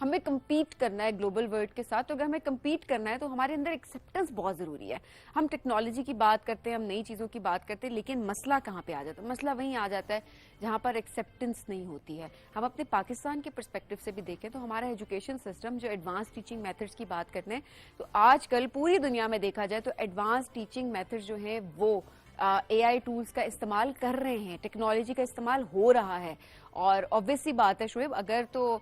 ہمیں کمپیٹ کرنا ہے گلوبل ورلڈ کے ساتھ. تو اگر ہمیں کمپیٹ کرنا ہے تو ہمارے اندر ایکسیپٹنس بہت ضروری ہے. ہم ٹیکنالوجی کی بات کرتے ہیں, ہم نئی چیزوں کی بات کرتے ہیں, لیکن مسئلہ کہاں پہ آ جاتا ہے؟ مسئلہ وہیں آ جاتا ہے جہاں پر ایکسیپٹنس نہیں ہوتی ہے. ہم اپنے پاکستان کے پرسپیکٹو سے بھی دیکھیں تو ہمارا ایجوکیشن سسٹم جو ایڈوانس ٹیچنگ میتھڈس کی بات کرتے ہیں, تو آج کل پوری دنیا میں دیکھا جائے تو ایڈوانس ٹیچنگ میتھڈ جو ہیں وہ اے آئی ٹولز کا استعمال کر رہے ہیں, ٹیکنالوجی کا استعمال ہو رہا ہے. اور obvious سی بات ہے شعیب, اگر تو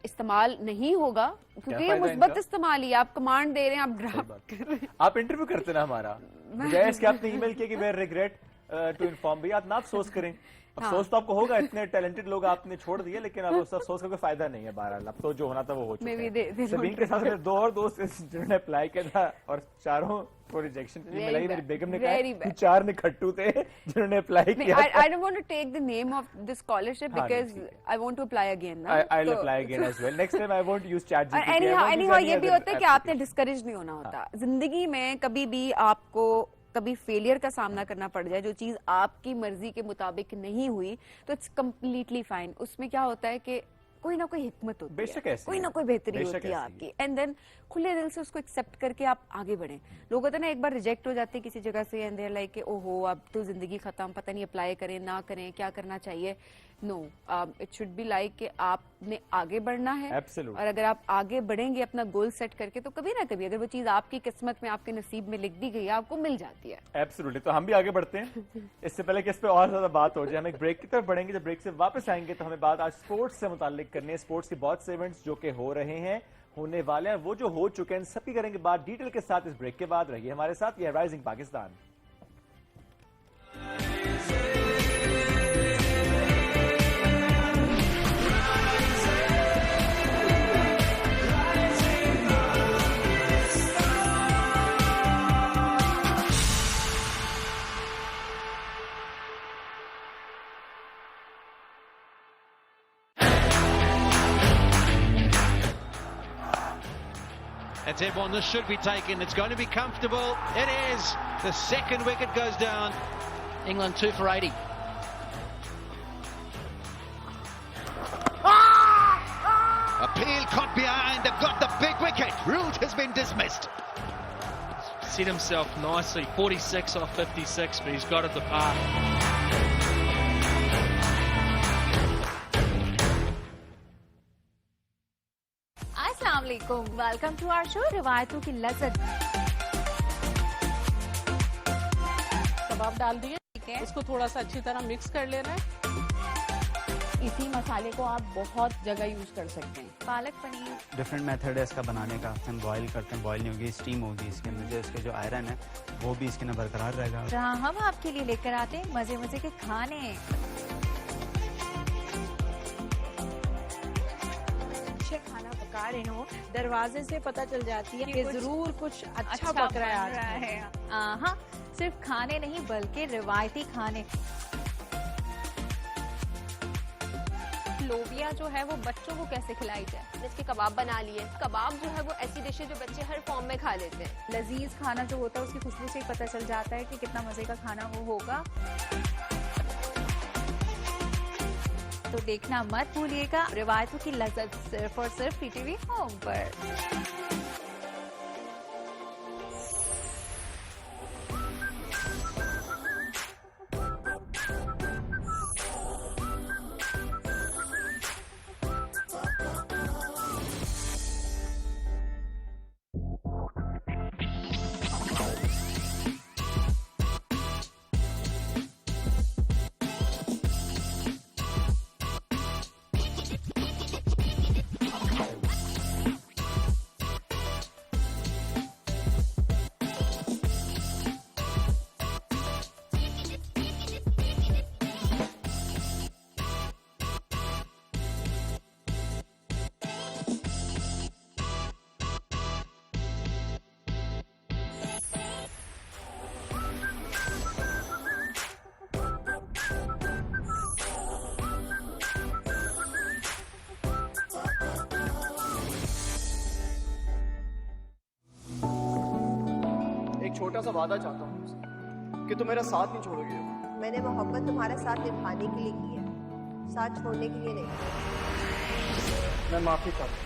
استعمال نہیں ہوگا, کیونکہ یہ مثبت استعمال ہی, آپ کمانڈ دے رہے ہیں, آپ ڈرافٹ کر رہے ہیں. آپ انٹرویو کرتے نا ہمارا, بجائے اس کے آپ نے ای میل کیا کہ میں ریگریٹ ٹو انفارم, بھی آپ نہ افسوس کریں. افسوس تو آپ کو ہوگا, اتنے ٹیلنٹڈ لوگ آپ نے چھوڑ دیے, لیکن اب اس افسوس کا کوئی فائدہ نہیں ہے. بہرحال اب تو جو ہونا تھا وہ ہو چکا ہے. سبین کے ساتھ میرے 2 اور دوست جنہوں نے اپلائی کیا تھا اور چاروں کو ریجیکشن ملا. میری بیگم نے کہا 4 نے کھٹو تھے جنہوں نے اپلائی کیا. I don't want to take the name of this scholarship because I want to apply again. I'll apply again as well. Next time I won't use ChatGPT. Anyhow یہ بھی ہوتا ہے کہ آپ نے ڈسکریج نہیں ہونا ہوتا. زندگی میں کبھی بھی آپ کو کبھی فیلئر کا سامنا کرنا پڑ جائے, جو چیز آپ کی مرضی کے مطابق نہیں ہوئی, تو اٹس کمپلیٹلی فائن. اس میں کیا ہوتا ہے کہ کوئی نہ کوئی حکمت ہوتی ہے, کوئی نہ کوئی بہتری ہوتی ہے آپ کی, اینڈ دین کھلے دل سے اس کو ایکسیپٹ کر کے آپ آگے بڑھیں. لوگ ہوتے ہیں نا ایک بار ریجیکٹ ہو جاتے ہیں کسی جگہ سے, اینڈ دے لائک کہ اوہو اب تو زندگی ختم, پتہ نہیں اپلائی کریں نہ کریں, کیا کرنا چاہیے. نو, اٹ شوڈ بی لائک کہ آپ نے آگے بڑھنا ہے, اور اگر آپ آگے بڑھیں گے اپنا گول سیٹ کر کے, تو کبھی نہ کبھی اگر وہ چیز آپ کی قسمت میں, آپ کے نصیب میں لکھ دی گئی ہے, آپ کو مل جاتی ہے. ایبسولوٹلی. تو ہم بھی آگے بڑھتے ہیں. اس سے پہلے کہ اس پہ اور زیادہ بات ہو جائے, ہم ایک بریک کی طرف بڑھیں گے. جب بریک سے واپس آئیں گے تو ہمیں بات آج اسپورٹس سے متعلق کرنی ہے. اسپورٹس کے بہت سے ایونٹس جو کہ ہو رہے ہیں, ہونے والے ہیں, وہ جو ہو چکے ہیں, سب کی کریں گے بات ڈیٹیل کے ساتھ. اس بریک کے بعد رہیے ہمارے ساتھ. یہ rising Pakistan. That's it one that should be taken. It's going to be comfortable. It is. The second wicket goes down. England 2 for 80. Appeal caught behind. They've got the big wicket. Root has been dismissed. Set himself nicely. 46 off 56, but he's got it the park. السلام علیکم, welcome to our شو روایتوں کی لذت. کباب ڈال دیے, اس کو تھوڑا سا اچھی طرح مکس کر لینا ہے. اسی مسالے کو آپ بہت جگہ یوز کر سکتے ہیں. پالک پنیر ڈفرینٹ میتھڈ ہے اس کا بنانے کا. ہم بوائل کرتے ہیں, بوائل نہیں ہوگی, اسٹیم ہوگی اس کے اندر, جو اس کے جو آئرن ہے وہ بھی اس کے اندر برقرار رہے گا. جہاں ہم آپ کے لیے لے کر آتے ہیں مزے مزے کے کھانے. کھانا پکا رہے ہوں, دروازے سے پتہ چل جاتی ہے کہ ضرور کچھ اچھا پک رہا ہے. ہاں, صرف کھانے نہیں بلکہ روایتی کھانے. لوبیا جو ہے وہ بچوں کو کیسے کھلائی جائے, جس کے کباب بنا لیے. کباب جو ہے وہ ایسی ڈش ہے جو بچے ہر فارم میں کھا لیتے ہیں. لذیذ کھانا جو ہوتا ہے اس کی خوشبو سے ہی پتہ چل جاتا ہے کہ کتنا مزے کا کھانا وہ ہوگا. تو دیکھنا مت بھولیے گا روایتوں کی لذت, صرف اور صرف پی ٹی وی ہوم پر. چھوٹا سا وعدہ چاہتا ہوں تم سے کہ تم میرا ساتھ نہیں چھوڑو گے. میں نے محبت تمہارا ساتھ نبھانے کے لیے کی ہے, ساتھ چھوڑنے کے لیے نہیں. میں معافی چاہتا ہوں.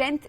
10th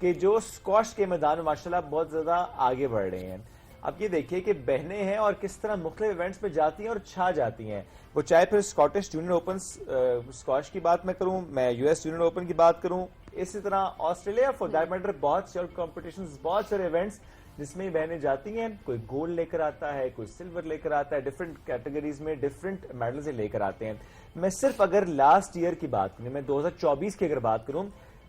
کہ جو اسکواش کے میدان میں ماشاءاللہ بہت زیادہ آگے بڑھ رہے ہیں. اب یہ دیکھیے کہ بہنیں ہیں اور کس طرح مختلف ایونٹس میں جاتی ہیں اور چھا جاتی ہیں. وہ چاہے پھر اسکاٹش جونیئر اوپن اسکواش کی بات میں کروں, میں یو ایس جونیئر اوپن کی بات کروں, اسی طرح آسٹریلیا فور دیٹ میٹر بہت سے کمپٹیشنز, بہت سارے ایونٹس جس میں بہنیں جاتی ہیں. کوئی گولڈ لے کر آتا ہے, کوئی سلور لے کر آتا ہے, ڈفرنٹ کیٹیگریز میں ڈفرنٹ میڈلز لے کر آتے ہیں. میں صرف اگر لاسٹ ایئر کی بات کروں, میں 2024 کی اگر بات کروں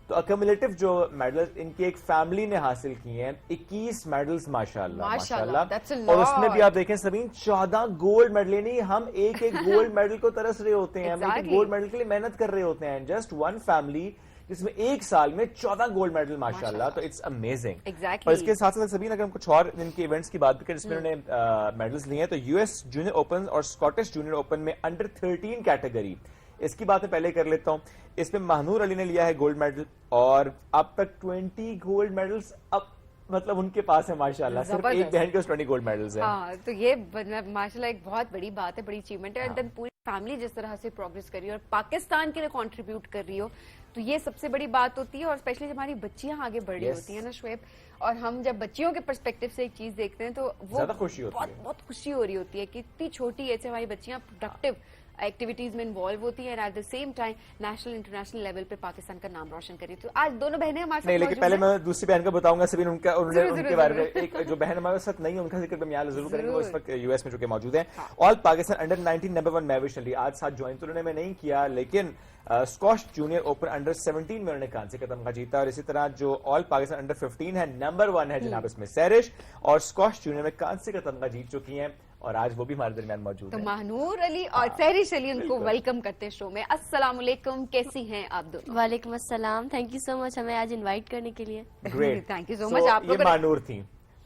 تو اکیومولیٹو جو میڈلز ان کی ایک فیملی نے حاصل کیے ہیں 21 میڈلز ماشاءاللہ. اور اس میں بھی آپ دیکھیں سبین 14 گولڈ میڈل, یعنی ہم ایک گولڈ میڈل کو ترس رہے ہوتے ہیں, ہم ایک گولڈ میڈل کے لیے محنت کر رہے ہوتے ہیں. جسٹ ون فیملی جس میں ایک سال میں 14 گولڈ میڈل ماشاءاللہ, تو اٹس امیزنگ. اور اس کے ساتھ ساتھ سبین اگر ہم کچھ اور ان کے ایونٹس کی بات کریں جس میں انہوں نے میڈلز لیے ہیں, تو یو ایس جونیئر اوپن اور اسکاٹش جونیئر اوپن میں انڈر 13 کیٹیگری, اس کی بات میں پہلے کر لیتا ہوں. اس میں مہنور علی نے لیا ہے گولڈ میڈل, اور اب تک 20 گولڈ میڈلز اب مطلب ان کے پاس ہے ماشاءاللہ. صرف ایک بہن کے 20 گولڈ میڈلز ہیں. ہاں, تو یہ ماشاءاللہ ایک بہت بڑی بات ہے, بڑی اچیومنٹ ہے. اور پوری فیملی جس طرح سے پروگریس کر رہی ہے اور پاکستان کے لیے کنٹریبیوٹ کر رہی ہو, تو یہ سب سے بڑی بات ہوتی ہے. اور اسپیشلی جب ہماری بچیاں آگے بڑھ رہی ہوتی ہیں نا شعیب, اور ہم جب بچیوں کے پرسپیکٹو سے ایک چیز دیکھتے ہیں تو وہ بہت خوشی ہو رہی ہوتی ہے کہ اتنی چھوٹی ایج سے ہماری بچیاں پروڈکٹیو ایکٹیویٹیز میں انوالو ہوتی ہیں, at the same time national international level پہ پاکستان کا نام روشن کری. تو آج دونوں بہنیں ہمارے ساتھ, لیکن پہلے میں دوسری بہن کا بتاؤں گا سبین, ان کے بارے میں. ایک جو بہن ہمارے ساتھ نہیں ہے ان کا ذکر ہم یہاں ضرور کریں گے, وہ اس وقت یو ایس میں جو کہ موجود ہیں. آل پاکستان انڈر 19 نمبر 1 مہوش علی آج ساتھ جوائن تو انہوں نے میں نہیں کیا, لیکن اسکواش جونیئر اوپن انڈر 17 میں انہوں نے کانسی کا تمغہ جیتا. اور اسی طرح جو آل پاکستان انڈر 15 ہے, نمبر 1 ہے جناب اس میں سیرش, اور اسکواش جونیئر میں کانسی کا تمغہ جیت چکی ہیں, اور آج وہ بھی ہمارے درمیان موجود ہیں. تو مہنور علی اور سہرش علی ان کو ویلکم کرتے ہیں شو میں. السلام علیکم, کیسی ہیں آپ دونوں؟ وعلیکم السلام, تھینک یو سو مچ ہمیں آج انوائٹ کرنے کے لیے. گریٹ, تھینک یو سو مچ. آپ یہ مہنور تھیں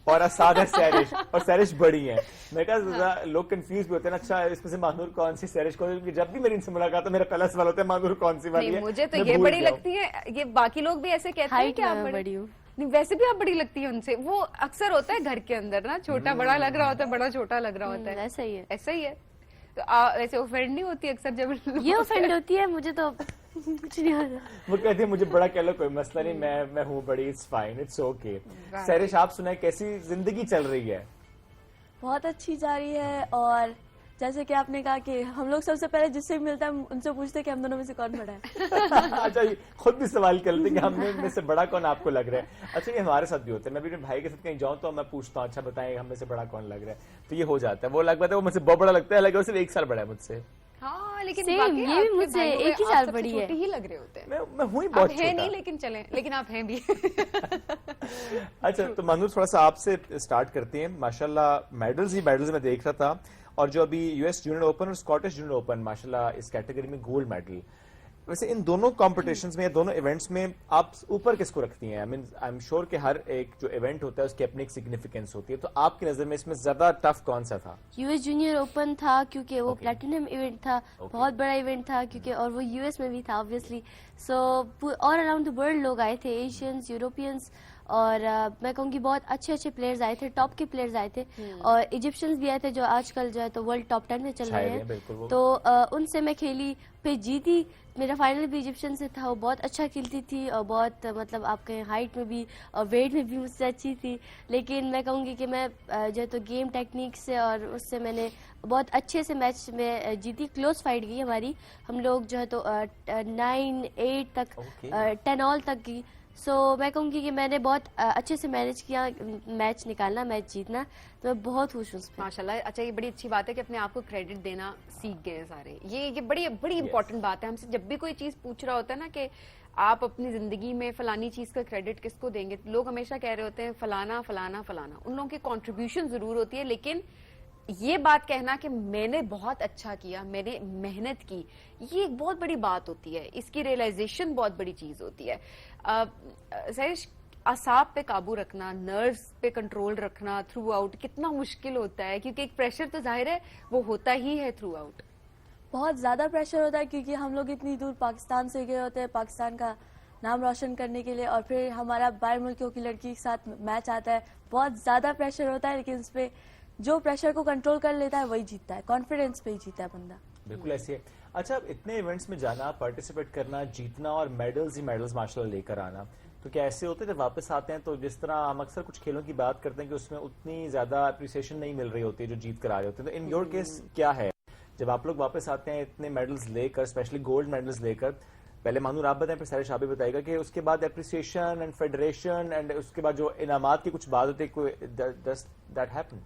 اور اساد ہے سیرش, اور سیرش بڑی ہیں. میں کہا لوگ کنفیوز بھی ہوتے ہیں, اچھا اس میں سے مہنور کون سی سیرش کون سی, جب بھی میری ان سے ملاقات ہے میرا پہلا سوال ہوتا ہے مہنور کون سی والی ہے. مجھے تو یہ بڑی لگتی ہے, یہ باقی لوگ بھی ایسے کہتے ہیں کہ آپ بڑی ہوں. ویسے بھی آپ بڑی لگتی ہے ان سے, وہ اکثر ہوتا ہے گھر کے اندر نا, چھوٹا بڑا لگ رہا ہوتا ہے, بڑا چھوٹا لگ رہا ہوتا ہے. ایسا ہی ہے, ایسا ہی ہے. تو ایسے اوفینڈ نہیں ہوتی اکثر جب یہ اوفینڈ ہوتی ہے؟ مجھے تو کچھ نہیں ہوتا. وہ کہتی ہے مجھے بڑا کہہ لو, کوئی مسئلہ نہیں, میں ہوں بڑی, اٹس فائن, اٹس اوکے. سیرش آپ سنائیں کیسی زندگی چل رہی ہے؟ بہت اچھی جا رہی ہے, اور جیسے کہ آپ نے کہا کہ ہم لوگ سب سے پہلے جس سے ملتا ہے ان سے پوچھتے ہیں کہ ہم دونوں میں سے کون بڑا ہے. اچھا, خود بھی سوال کر لیتے کہ ہم میں سے بڑا کون آپ کو لگ رہا ہے. اچھا, یہ ہمارے ساتھ بھی ہوتا ہے, میں بھی اپنے بھائی کے ساتھ کہیں جاؤں تو میں پوچھتا ہوں اچھا بتائیں ہم میں سے بڑا کون لگ رہا ہے, تو یہ ہو جاتا ہے. وہ لگ پاتا ہے وہ مجھ سے بہت بڑا لگتا ہے, حالانکہ وہ صرف 1 سال بڑا ہے مجھ سے. ہاں, لیکن یہ بھی مجھ سے 1 ہی سال بڑی ہے. ہی لگ رہے ہوتے ہیں. میں ہوں ہی بہت چھوٹا نہیں, لیکن چلیں, لیکن آپ ہیں بھی. اچھا, تو مہنور تھوڑا سا آپ سے اسٹارٹ کرتے ہیں. ماشاءاللہ میڈلز ہی میڈلز میں دیکھ رہا تھا, اور جو ابھی یو ایس جونیئر اوپن اور اسکاٹش جونیئر اوپن ماشاءاللہ اس کیٹیگری میں گولڈ میڈل. ویسے ان دونوں کمپٹیشنز میں یا دونوں ایونٹس میں آپ اوپر کس کو رکھتی ہیں؟ آئی ایم شیور کہ ہر ایک جو ایونٹ ہوتا ہے اس کی اپنی ایک سگنیفیکینس ہوتی ہے, تو آپ کی نظر میں اس میں زیادہ ٹف کون سا تھا؟ یو ایس جونیئر اوپن تھا, کیونکہ وہ پلیٹینم ایونٹ تھا, بہت بڑا ایونٹ تھا, کیونکہ اور وہ یو ایس میں بھی تھا obviously. So all around the world لوگ آئے تھے, ایشینز, یوروپینس, اور میں کہوں گی بہت اچھے اچھے پلیئرز آئے تھے, ٹاپ کے پلیئرز آئے تھے, اور ایجپشنز بھی آئے تھے جو آج کل جو ہے تو ورلڈ ٹاپ 10 میں چل رہے ہیں. تو ان سے میں کھیلی, پھر جیتی. میرا فائنل بھی ایجپشن سے تھا, وہ بہت اچھا کھیلتی تھی, اور بہت مطلب آپ کہیں ہائٹ میں بھی اور ویٹ میں بھی مجھ سے اچھی تھی. لیکن میں کہوں گی کہ میں جو ہے تو گیم ٹیکنیک سے اور اس سے میں نے بہت اچھے سے میچ میں جیتی. کلوز فائٹ گئی ہماری, ہم لوگ جو ہے تو 9-8 تک 10 آل تک گئی. سو میں کہوں گی کہ میں نے بہت اچھے سے مینیج کیا میچ نکالنا, میچ جیتنا, تو میں بہت خوش ہوں اس پہ ماشاءاللہ. اچھا, یہ بڑی اچھی بات ہے کہ اپنے آپ کو کریڈٹ دینا سیکھ گئے ہیں سارے. یہ بڑی امپورٹنٹ بات ہے. ہم سے جب بھی کوئی چیز پوچھ رہا ہوتا ہے نا کہ آپ اپنی زندگی میں فلانی چیز کا کریڈٹ کس کو دیں گے, لوگ ہمیشہ کہہ رہے ہوتے ہیں فلانا فلانا فلانا. ان لوگوں کی کنٹریبیوشن ضرور ہوتی ہے, لیکن یہ بات کہنا کہ میں نے بہت اچھا کیا, میں نے محنت کی, یہ ایک بہت بڑی بات ہوتی ہے. اس کی ریئلائزیشن بہت بڑی چیز ہوتی ہے. سیرش, اعصاب پہ قابو رکھنا, نروز پہ کنٹرول رکھنا تھرو آؤٹ کتنا مشکل ہوتا ہے, کیونکہ ایک پریشر تو ظاہر ہے وہ ہوتا ہی ہے تھرو آؤٹ. بہت زیادہ پریشر ہوتا ہے, کیونکہ ہم لوگ اتنی دور پاکستان سے گئے ہوتے ہیں پاکستان کا نام روشن کرنے کے لیے, اور پھر ہمارا باہر ملکوں کی لڑکی کے ساتھ میچ آتا ہے. بہت زیادہ پریشر ہوتا ہے, لیکن اس پہ جو پریشر کو کنٹرول کر لیتا ہے وہی جیتتا ہے, کانفیڈنس پہ ہی جیتا ہے بندہ. بالکل ایسے ہے. اچھا, اتنے ایونٹس میں جانا, پارٹیسپیٹ کرنا, جیتنا, اور میڈلز ہی میڈلز ماشاءاللہ لے کر آنا, تو کیا ایسے ہوتے ہیں جب واپس آتے ہیں تو جس طرح ہم اکثر کچھ کھیلوں کی بات کرتے ہیں کہ اس میں اتنی زیادہ اپریسیشن نہیں مل رہی ہوتی جو جیت کر آ رہے ہوتے ہیں، تو ان یور کیس کیا ہے جب آپ لوگ واپس آتے ہیں اتنے میڈلز لے کر، اسپیشلی گولڈ میڈلز لے کر؟ پہلے مانور آپ بتائیں، پھر سارے شابی بتائے گا کہ اس کے بعد اپریسیشن اینڈ فیڈریشن اینڈ اس کے بعد جو انعامات کی کچھ بات ہوتی ہے، دیٹ ہیپن؟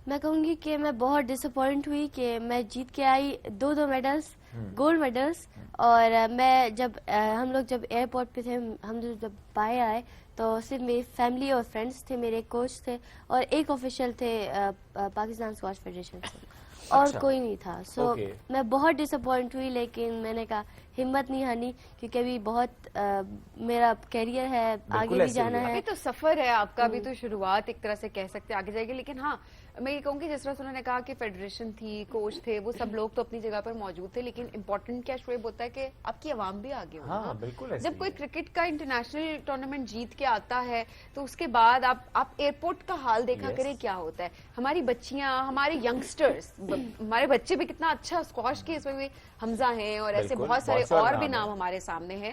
میں کہوں گی کہ میں بہت ڈس اپوائنٹ ہوئی کہ میں جیت کے آئی 2 میڈلز، گولڈ میڈلز، اور میں جب ہم لوگ جب ایئرپورٹ پہ تھے، ہم جب باہر آئے تو صرف میری فیملی اور فرینڈس تھے، میرے کوچ تھے اور ایک آفیشیل تھے پاکستان اسکواش فیڈریشن سے، اور کوئی نہیں تھا. سو میں بہت ڈس اپوائنٹ ہوئی، لیکن میں نے کہا ہمت نہیں ہانی، کیونکہ ابھی بہت میرا کیریئر ہے، آگے بھی جانا ہے. ابھی تو سفر ہے آپ کا، ابھی تو شروعات ایک طرح سے کہہ سکتے آگے جائے گی. لیکن ہاں میں یہ کہوں گی جس طرح انہوں نے کہا کہ فیڈریشن تھی، کوچ تھے، وہ سب لوگ تو اپنی جگہ پر موجود تھے، لیکن امپورٹنٹ کیا شعیب ہوتا ہے کہ آپ کی عوام بھی آگے ہو. جب کوئی کرکٹ کا انٹرنیشنل ٹورنامنٹ جیت کے آتا ہے تو اس کے بعد آپ ایئرپورٹ کا حال دیکھا کریں کیا ہوتا ہے. ہماری بچیاں، ہمارے ینگسٹرز، ہمارے بچے بھی کتنا اچھا اسکواش کے اس میں بھی حمزہ ہیں اور ایسے بہت سارے اور بھی نام ہمارے سامنے ہیں.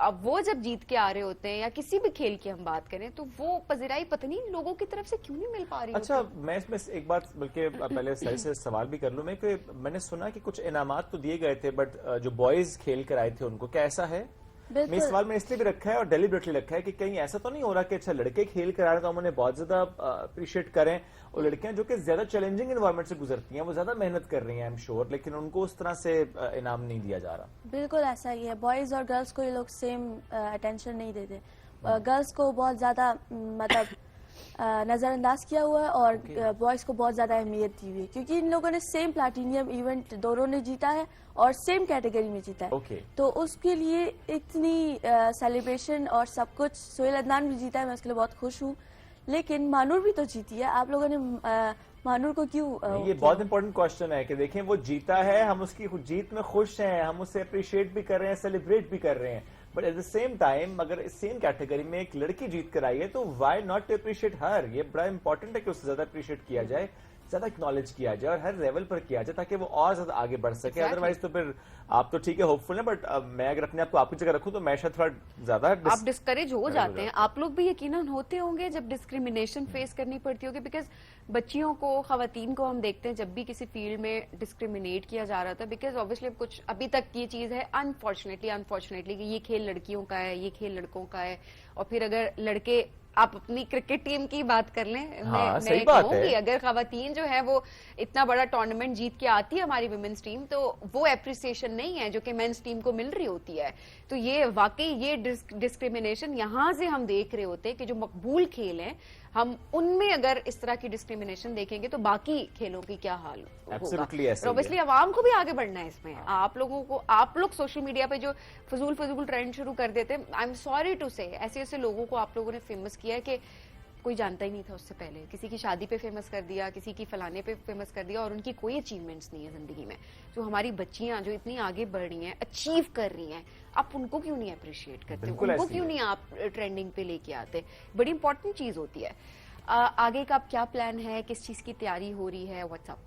اب وہ جب جیت کے آ رہے ہوتے ہیں یا کسی بھی کھیل کی ہم بات کریں تو وہ پذیرائی پتہ نہیں لوگوں کی طرف سے کیوں نہیں مل پا رہی. اچھا میں اس میں ایک بات بلکہ پہلے صحیح سے سوال بھی کر لوں میں نے سنا کہ کچھ انعامات تو دیے گئے تھے، بٹ جو بوائز کھیل کر آئے تھے ان کو کیا ایسا ہے؟ میں سوال میں اس لیے بھی رکھا ہے اور ڈیلیبریٹلی رکھا ہے کہ کہیں ایسا تو نہیں ہو رہا کہ اچھا لڑکے کھیل کر آ رہے ہیں تو ہم انہیں بہت زیادہ اپریشیٹ کریں، اور لڑکیاں جو کہ زیادہ چیلنجنگ انوائرمنٹ سے گزرتی ہیں وہ زیادہ محنت کر رہی ہیں، آئی ایم شیور، لیکن ان کو اس طرح سے انعام نہیں دیا جا رہا. بالکل ایسا ہی ہے، بوائز اور گرلس کو یہ لوگ سیم اٹینشن نہیں دیتے. گرلس کو بہت زیادہ مطلب نظر انداز کیا ہوا ہے اور بوائز کو بہت زیادہ اہمیت دی ہوئی ہے، کیونکہ ان لوگوں نے سیم پلاٹینیم ایونٹ دونوں نے جیتا ہے اور سیم کیٹیگری میں جیتا ہے. تو اس کے لیے اتنی سیلیبریشن اور سب کچھ. سہیل عدنان بھی جیتا ہے، میں اس کے لیے بہت خوش ہوں، لیکن مانور بھی تو جیتی ہے. آپ لوگوں نے مانور کو کیوں؟ یہ بہت امپورٹنٹ کوشچن ہے کہ دیکھیں وہ جیتا ہے، ہم اس کی جیت میں خوش ہیں، ہم اسے اپریشیٹ بھی کر رہے ہیں، سیلیبریٹ بھی کر رہے ہیں، but at the same time اگر اس سیم کیٹیگری میں ایک لڑکی جیت کر آئی ہے تو وائی ناٹ ٹو اپریشیٹ ہر. یہ بڑا امپورٹنٹ ہے کہ اسے زیادہ اپریشیٹ کیا جائے، زیادہ اکنالج کیا جائے اور ہر لیول پر کیا جائے تاکہ وہ اور زیادہ آگے بڑھ سکے. ادروائز تو پھر آپ تو ٹھیک ہے ہوپ فل ہیں، بٹ میں اگر اپنے آپ کو آپ کی جگہ رکھوں تو میں شاید تھوڑا زیادہ آپ ڈسکریج ہو جاتے ہیں. آپ لوگ بھی یقیناً ہوتے ہوں گے جب ڈسکریمنیشن فیس کرنی پڑتی ہوگی، بیکاز بچیوں کو، خواتین کو ہم دیکھتے ہیں جب بھی کسی فیلڈ میں ڈسکریمنیٹ کیا جا رہا تھا، بیکاز اوبیسلی کچھ ابھی تک یہ چیز ہے انفارچونیٹلی کہ یہ کھیل لڑکیوں کا ہے، یہ کھیل لڑکوں کا ہے. اور پھر اگر لڑکے، آپ اپنی کرکٹ ٹیم کی بات کر لیں، میں کہوں گی اگر خواتین جو ہے وہ اتنا بڑا ٹورنامنٹ جیت کے آتی ہے ہماری ویمنس ٹیم، تو وہ اپریسیشن نہیں ہے جو کہ مینس ٹیم کو مل رہی ہوتی ہے. تو یہ واقعی یہ ڈسکریمنیشن یہاں سے ہم دیکھ رہے ہوتے ہیں کہ جو مقبول کھیل ہیں ہم ان میں اگر اس طرح کی ڈسکریمنیشن دیکھیں گے تو باقی کھیلوں کی کیا حال ہوگا. اوبیسلی عوام کو بھی آگے بڑھنا ہے اس میں. آپ لوگ سوشل میڈیا پہ جو فضول ٹرینڈ شروع کر دیتے ہیں، آئی ایم سوری ٹو سے ایسے لوگوں کو آپ لوگوں نے فیمس کیا ہے کہ کوئی جانتا ہی نہیں تھا اس سے پہلے. کسی کی شادی پہ فیمس کر دیا، کسی کی فلانے پہ فیمس کر دیا، اور ان کی کوئی اچیومنٹس نہیں ہے زندگی میں. جو ہماری بچیاں جو اتنی آگے بڑھ رہی ہیں، اچیو کر رہی ہیں، آپ ان کو کیوں نہیں اپریشیٹ کرتے؟ ان کو کیوں نہیں آپ ٹرینڈنگ پہ لے کے آتے؟ بڑی امپورٹنٹ چیز ہوتی ہے. آگے کا کیا پلان ہے؟ کس چیز کی تیاری ہو رہی ہے؟ What's up?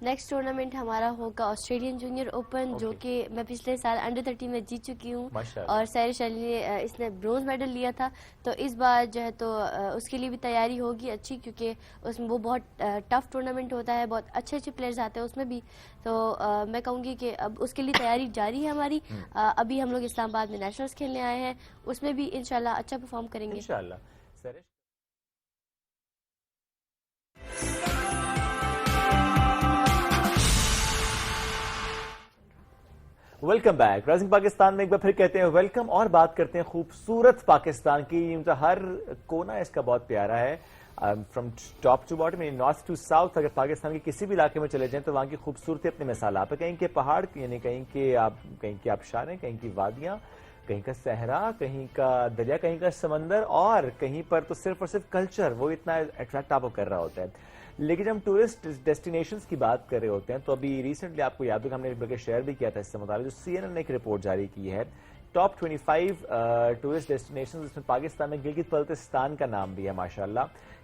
نیکسٹ ٹورنامنٹ ہمارا ہوگا آسٹریلین جونیئر اوپن، جو کہ میں پچھلے سال انڈر-30 میں جیت چکی ہوں، اور سیرش علی نے اس نے برونز میڈل لیا تھا. تو اس بار جو ہے تو اس کے لیے بھی تیاری ہوگی اچھی، کیونکہ اس میں وہ بہت ٹف ٹورنامنٹ ہوتا ہے، بہت اچھے پلیئرز آتے ہیں اس میں بھی. تو میں کہوں گی کہ اب اس کے لیے تیاری جاری ہے ہماری. ابھی ہم لوگ اسلام آباد میں نیشنلز کھیلنے آئے ہیں، اس میں بھی انشاءاللہ اچھا پرفارم کریں گے انشاءاللہ. Welcome back. رائزنگ پاکستان میں ایک بار پھر کہتے ہیں ویلکم، اور بات کرتے ہیں خوبصورت پاکستان کی. ہر کونا اس کا بہت پیارا ہے، from top to bottom, north to south. اگر پاکستان کے کسی بھی علاقے میں چلے جائیں تو وہاں کی خوبصورتی اپنے مثال آپ ہے. کہیں کے پہاڑ، یعنی کہیں کے آبشاریں، کہیں کی وادیاں، کہیں کا صحرا، کہیں کا دریا، کہیں کا سمندر، اور کہیں پر تو صرف اور صرف کلچر وہ اتنا اٹریکٹ آپ کو کر رہا ہوتا ہے. لیکن جب ہم ٹورسٹ ڈیسٹینیشنز کی بات کر رہے ہوتے ہیں تو ابھی ریسنٹلی آپ کو یاد ہوگا ہم نے بلکہ شیئر بھی کیا تھا اس سے متعلق، جو CNN نے ایک رپورٹ جاری کی ہے، ٹاپ 25 ٹورسٹ ڈیسٹینیشنز، اس میں پاکستان میں گلگت بلتستان کا نام بھی ہے ماشاءاللہ،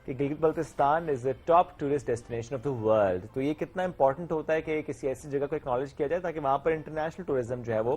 کہ Gilgit Baltistan is a top tourist destination of the world. تو یہ کتنا امپورٹنٹ ہوتا ہے کہ کسی ایسی جگہ کو اکنالج کیا جائے تاکہ وہاں پر انٹرنیشنل ٹورزم جو ہے وہ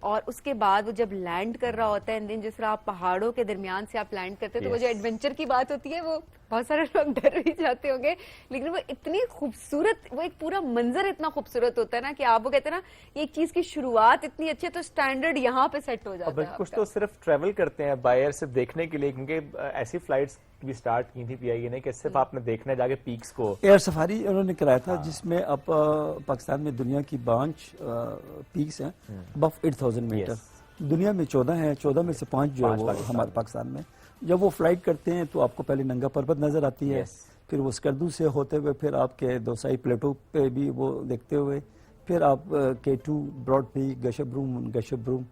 اور اس کے بعد وہ جب لینڈ کر رہا ہوتا ہے جس طرح آپ پہاڑوں کے درمیان سے آپ لینڈ کرتے ہیں تو وہ جو ایڈونچر کی بات ہوتی ہے وہ بہت سارے لوگ ڈر بھی جاتے ہوں گے، لیکن وہ اتنی خوبصورت، وہ ایک پورا منظر اتنا خوبصورت ہوتا ہے نا کہ آپ وہ کہتے ہیں نا ایک چیز کی شروعات اتنی اچھی ہے تو سٹینڈرڈ یہاں پہ سیٹ ہو جاتا ہے. کچھ تو صرف ٹریول کرتے ہیں باہر سے دیکھنے کے لیے، کیونکہ ایسی فلائٹس بھی سٹارٹ کی تھی PIA نے کہ صرف آپ نے دیکھنا ہے جا کے پیکس کو. ایئر سفاری انہوں نے کرایا تھا جس میں اب پاکستان میں دنیا کی 5 پیکس ہیں ابو 8000 میٹر. دنیا میں 14 ہیں، 14 میں سے 5 جو ہے وہ ہمارے پاکستان میں. جب وہ فلائٹ کرتے ہیں تو آپ کو پہلے ننگا پربت نظر آتی ہے، پھر وہ اسکردو سے ہوتے ہوئے پھر آپ کے دوسائی پلیٹو پہ بھی وہ دیکھتے ہوئے پھر آپ K2 براڈ پیک، گشبروم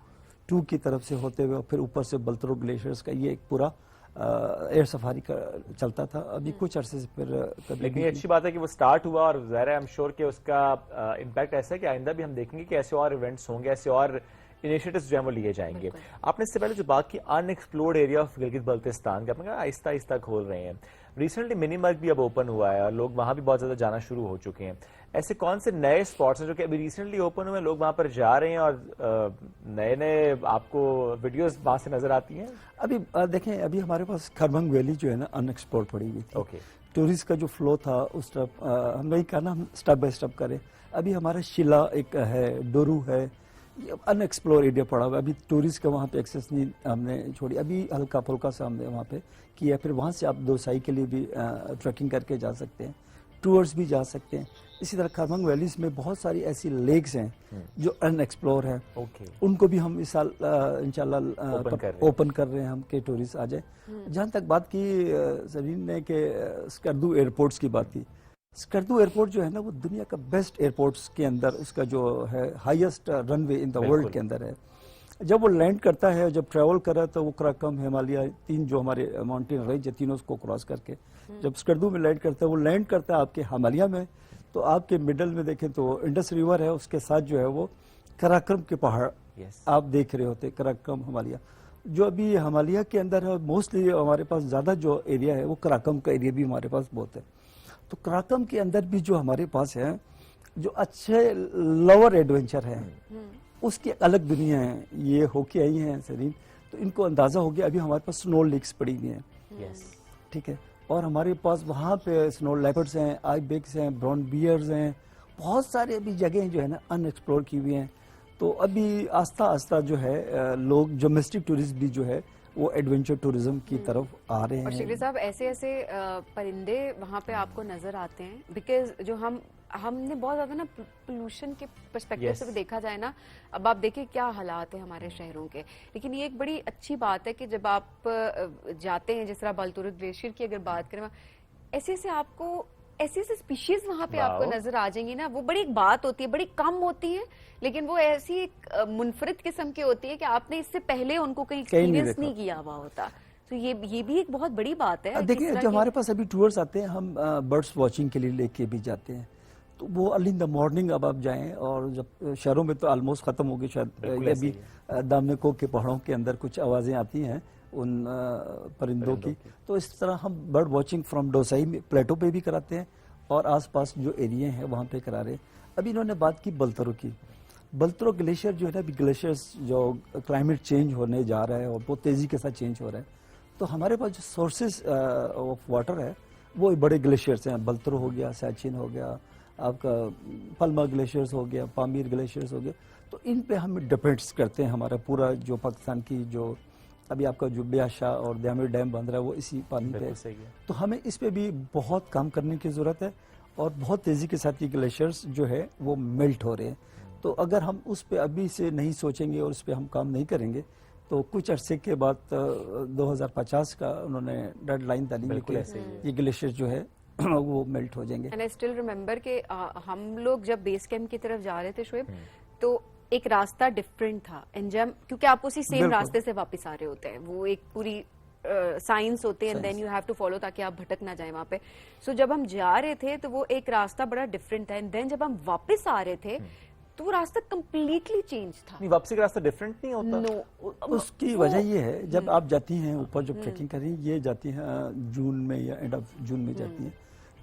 2 کی طرف سے ہوتے ہوئے پھر اوپر سے بلترو گلیشیئرز کا یہ ایک پورا ایئر سفاری کا چلتا تھا. ابھی کچھ عرصے سے پھر لیکن یہ اچھی بات ہے کہ وہ سٹارٹ ہوا اور ظاہر ہے ایم شور کہ اس کا امپیکٹ ایسا ہے کہ آئندہ بھی ہم دیکھیں گے کہ ایسے اور ایونٹس ہوں گے، ایسے اور انیشیٹوز جو ہیں وہ لیے جائیں گے. آپ نے اس سے پہلے جو بات کی unexplored area of Gilgit Baltistan کا، آپ نے کہا آہستہ آہستہ کھول رہے ہیں. ریسنٹلی منی مرگ بھی اب اوپن ہوا ہے اور لوگ وہاں بھی بہت زیادہ جانا شروع ہو چکے ہیں. ایسے کون سے نئے اسپاٹس ہیں جو کہ ابھی ریسنٹلی اوپن ہوئے، لوگ وہاں پر جا رہے ہیں اور نئے آپ کو ویڈیوز وہاں سے نظر آتی ہیں؟ ابھی دیکھیں، ابھی ہمارے پاس خربنگ ویلی جو ہے نا ان ایکسپلور پڑی ہوئی تھی. ٹورسٹ کا جو فلو تھا اس طرف ہم نے کہا نا ہم اسٹیپ بائی اسٹیپ کریں. ابھی ہمارا شیلا ایک ہے، ڈورو ہے، ان ایکسپلور ایریا پڑا ہوا ہے. ابھی ٹورسٹ کا وہاں پہ ایکسیس نہیں ہم نے چھوڑی، ابھی ہلکا پھلکا سا ہم نے وہاں پہ کیا. پھر وہاں سے آپ دوسائی کے لیے بھی ٹریکنگ کر کے جا سکتے ہیں، ٹورز بھی جا سکتے ہیں. اسی طرح خربنگ ویلیز میں بہت ساری ایسی لیکس ہیں جو ان ایکسپلور ہیں، ان کو بھی ہم اس سال انشاءاللہ اوپن کر رہے ہیں ہم کہ ٹورسٹ آ جائیں. جہاں تک بات کی سرین نے کہ اسکردو ایئرپورٹس کی بات کی، اسکردو ایئرپورٹ جو ہے نا وہ دنیا کا بیسٹ ایئرپورٹس کے اندر اس کا جو ہے highest run way in the world کے اندر ہے. جب وہ لینڈ کرتا ہے، جب ٹریول کرا تو وہ کراکم، ہمالیہ، 3 جو ہمارے ماؤنٹین رینج ہے تینوں کو کراس کر کے جب اسکردو میں لینڈ کرتا ہے، وہ لینڈ کرتا ہے آپ کے ہمالیہ میں. تو آپ کے مڈل میں دیکھیں تو انڈس ریور ہے، اس کے ساتھ جو ہے وہ کراکرم کے پہاڑ آپ دیکھ رہے ہوتے، کراکرم ہمالیہ جو ابھی ہمالیہ کے اندر ہے. موسٹلی ہمارے پاس زیادہ جو ایریا ہے وہ کراکم کا ایریا بھی ہمارے پاس بہت ہے. تو کراکم کے اندر بھی جو ہمارے پاس ہے جو اچھے لور ایڈونچر ہیں، اس کی الگ دنیا ہے. یہ ہو کے آئی ہیں سرین تو ان کو اندازہ ہو گیا. ابھی ہمارے پاس سنو لیکس پڑی ہوئی ہیں، ٹھیک ہے، اور ہمارے پاس وہاں پہ سنو لیپرڈز ہیں، آئی بیکس ہیں، براؤن بیئرز ہیں، بہت سارے ابھی جگہیں جو ہے نا ان ایکسپلور کی ہوئی ہیں. تو ابھی آہستہ آہستہ جو ہے لوگ ڈومیسٹک ٹورسٹ بھی جو ہے وہ ایڈونچر ٹورزم کی طرف آ رہے ہیں. اور شکری صاحب ایسے پرندے وہاں پہ آپ کو نظر آتے ہیں بیکاز جو ہم نے بہت زیادہ نا پولوشن کے پرسپیکٹو سے دیکھا جائے نا، اب آپ دیکھیں کیا حالات ہیں ہمارے شہروں کے. لیکن یہ ایک بڑی اچھی بات ہے کہ جب آپ جاتے ہیں، جس طرح بلتورد گلیشیئر کی اگر بات کریں، ایسے آپ کو ایسی سپیشیز وہاں پہ آپ کو نظر آ جائیں گی نا. وہ بڑی ایک بات ہوتی ہے، بڑی کم ہوتی ہے لیکن وہ ایسی ایک منفرد قسم کی ہوتی ہے کہ آپ نے اس سے پہلے ان کو کہیں ایکسپیرینس نہیں کیا ہوا ہوتا. تو یہ بھی ایک بہت بڑی بات ہے. دیکھیں جو ہمارے پاس ابھی ٹورز آتے ہیں، ہم برڈس واچنگ کے لیے لے کے بھی جاتے ہیں. تو وہ ارلی ان دا مارننگ اب آپ جائیں، اور جب شہروں میں تو آلموسٹ ختم ہو گئی شاید، یہ بھی دامنکو کے پہاڑوں کے اندر کچھ آوازیں آتی ہیں ان پرندوں کی. تو اس طرح ہم برڈ واچنگ فرام ڈوسائی پلیٹو پہ بھی کراتے ہیں اور آس پاس جو ایریے ہیں وہاں پہ کرا رہے ہیں. ابھی انہوں نے بات کی بلترو کی. بلترو گلیشیئر جو ہے نا، ابھی گلیشیئرز جو کلائمیٹ چینج ہونے جا رہا ہے اور بہت تیزی کے ساتھ چینج ہو رہا ہے، تو ہمارے پاس جو سورسز آف واٹر ہے وہ بڑے گلیشیئرس ہیں. بلترو ہو گیا، سیچن ہو گیا، آپ کا پلما گلیشیئرز ہو گیا، پامیر گلیشیئرز ہو گیا. تو ان پہ ہم ڈپینڈس کرتے ہیں. ہمارا پورا جو پاکستان کی جو ابھی آپ کا جو بیاشا اور دیامیر ڈیم بن رہا ہے وہ اسی پانی پہ ہے. تو ہمیں اس پہ بھی بہت کام کرنے کی ضرورت ہے اور بہت تیزی کے ساتھ یہ گلیشیئرز جو ہے وہ میلٹ ہو رہے ہیں. تو اگر ہم اس پہ ابھی سے نہیں سوچیں گے اور اس پہ ہم کام نہیں کریں گے تو کچھ عرصے کے بعد 2050 کا انہوں نے ڈیڈ لائن ڈالی ہے کہ یہ گلیشیئر جو ہے وہ میلٹ ہو جائیں گے. اینڈ آئی اسٹل ریممبر کہ ہم لوگ جب بیس کیمپ کی طرف جا رہے تھے شعیب، تو ایک راستہ ڈفرینٹ تھا کیونکہ آپ اسی سیم راستے سے واپس آ رہے ہوتے ہیں. وہ ایک پوری سائنس ہوتے ہیں، then you have to follow تاکہ آپ بھٹک نہ جائیں وہاں پہ. سو جب ہم جا رہے تھے تو وہ ایک راستہ بڑا ڈفرینٹ تھا، اینڈ دین جب ہم واپس آ رہے تھے تو وہ راستہ کمپلیٹلی چینج تھا. واپسی کا راستہ ڈفرینٹ نہیں ہوتا؟ نو. اس کی وجہ یہ ہے جب آپ جاتی ہیں اوپر، جب ٹریکنگ کر رہی ہیں، یہ جاتی ہیں جون میں یا اینڈ آف جون میں جاتی ہیں،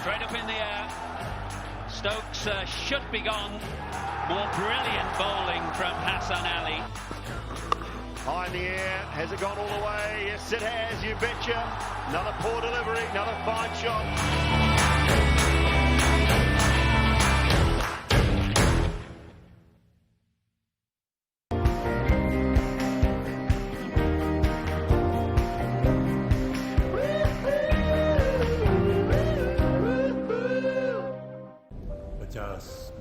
Straight up in the air. Stokes should be gone. More brilliant bowling from Hassan Ali. High in the air. Has it gone all the way? Yes, it has. You betcha. Another poor delivery. Another fine shot.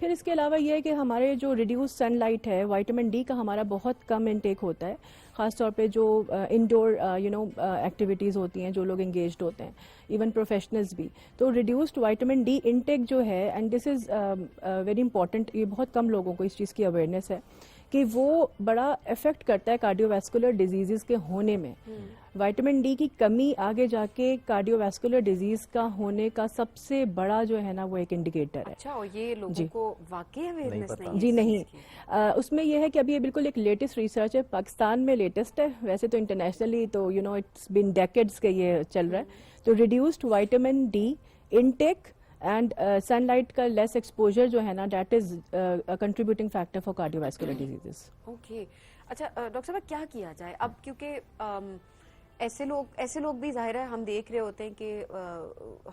پھر اس کے علاوہ یہ ہے کہ ہمارے جو reduce sun light ہے، vitamin D کا ہمارا بہت کم انٹیک ہوتا ہے، خاص طور پہ جو انڈور ایکٹیویٹیز ہوتی ہیں، جو لوگ انگیجڈ ہوتے ہیں، ایون پروفیشنلز بھی. تو ریڈیوسڈ وائٹامن ڈی انٹیک جو ہے، and this is very important, یہ بہت کم لوگوں کو اس چیز کی اویئرنیس ہے کہ وہ بڑا افیکٹ کرتا ہے کارڈیو ویسکولر ڈیزیزز کے ہونے میں. وائٹامن ڈی کی کمی آگے جا کے کارڈیو ویسکولر ڈیزیز کا ہونے کا سب سے بڑا جو ہے نا وہ ایک انڈیکیٹر ہے. اچھا، اور یہ لوگوں کو واقعی اویئرنیس نہیں ہے؟ جی نہیں، اس میں یہ ہے کہ ابھی یہ بالکل ایک لیٹسٹ ریسرچ ہے، پاکستان میں لیٹسٹ ہے، ویسے تو انٹرنیشنلی تو اٹس بین ڈیکیڈز کے یہ چل رہا ہے. تو reduced vitamin D intake and sunlight کا لیس ایکسپوجر جو ہے نا، that is contributing factor for cardiovascular diseases. Okay, اچھا ڈاکٹر صاحب کیا کیا جائے اب، کیونکہ ایسے لوگ بھی ظاہر ہے ہم دیکھ رہے ہوتے ہیں کہ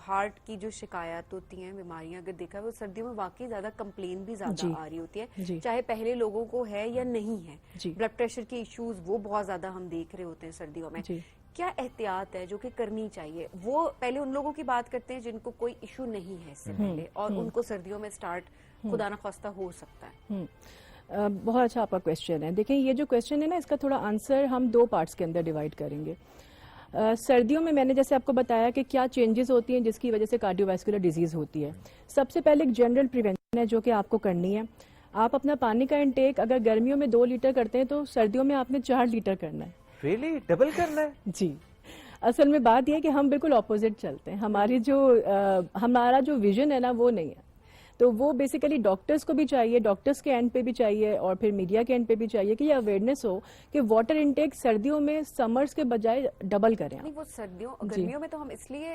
ہارٹ کی جو شکایات ہوتی ہیں، بیماریاں اگر دیکھا وہ سردیوں میں واقعی زیادہ کمپلین بھی زیادہ آ رہی ہوتی ہے، چاہے پہلے لوگوں کو ہے یا نہیں ہے. بلڈ پریشر کے ایشوز وہ بہت زیادہ ہم دیکھ رہے ہوتے ہیں سردیوں میں. کیا احتیاط ہے جو کہ کرنی چاہیے؟ وہ پہلے ان لوگوں کی بات کرتے ہیں جن کو کوئی ایشو نہیں ہے اس سے پہلے، اور ان کو سردیوں میں سٹارٹ خدا نخواستہ ہو سکتا ہے. بہت اچھا آپ کا کویشچن ہے. دیکھیں یہ جو کویشچن ہے نا، اس کا تھوڑا آنسر ہم 2 پارٹس کے اندر ڈیوائڈ کریں گے. سردیوں میں نے جیسے آپ کو بتایا کہ کیا چینجز ہوتی ہیں جس کی وجہ سے کارڈیو ویسکولر ڈیزیز ہوتی ہے. سب سے پہلے ایک جنرل پریونشن ہے جو کہ آپ کو کرنی ہے. آپ اپنا پانی کا انٹیک اگر گرمیوں میں 2 لیٹر کرتے ہیں تو سردیوں میں آپ نے 4 لیٹر کرنا ہے. ریئلی ڈبل کرنا ہے؟ جی، اصل میں بات یہ ہے کہ ہم بالکل اپوزٹ چلتے ہیں. ہمارا جو ویژن ہے نا وہ نہیں ہے. تو وہ بیسیکلی ڈاکٹرز کو بھی چاہیے، ڈاکٹرز کے اینڈ پہ بھی چاہیے، اور پھر میڈیا کے اینڈ پہ بھی چاہیے کہ یہ اویئرنیس ہو کہ واٹر انٹیک سردیوں میں سمرز کے بجائے ڈبل کریں. نہیں، وہ گرمیوں میں تو ہم اس لیے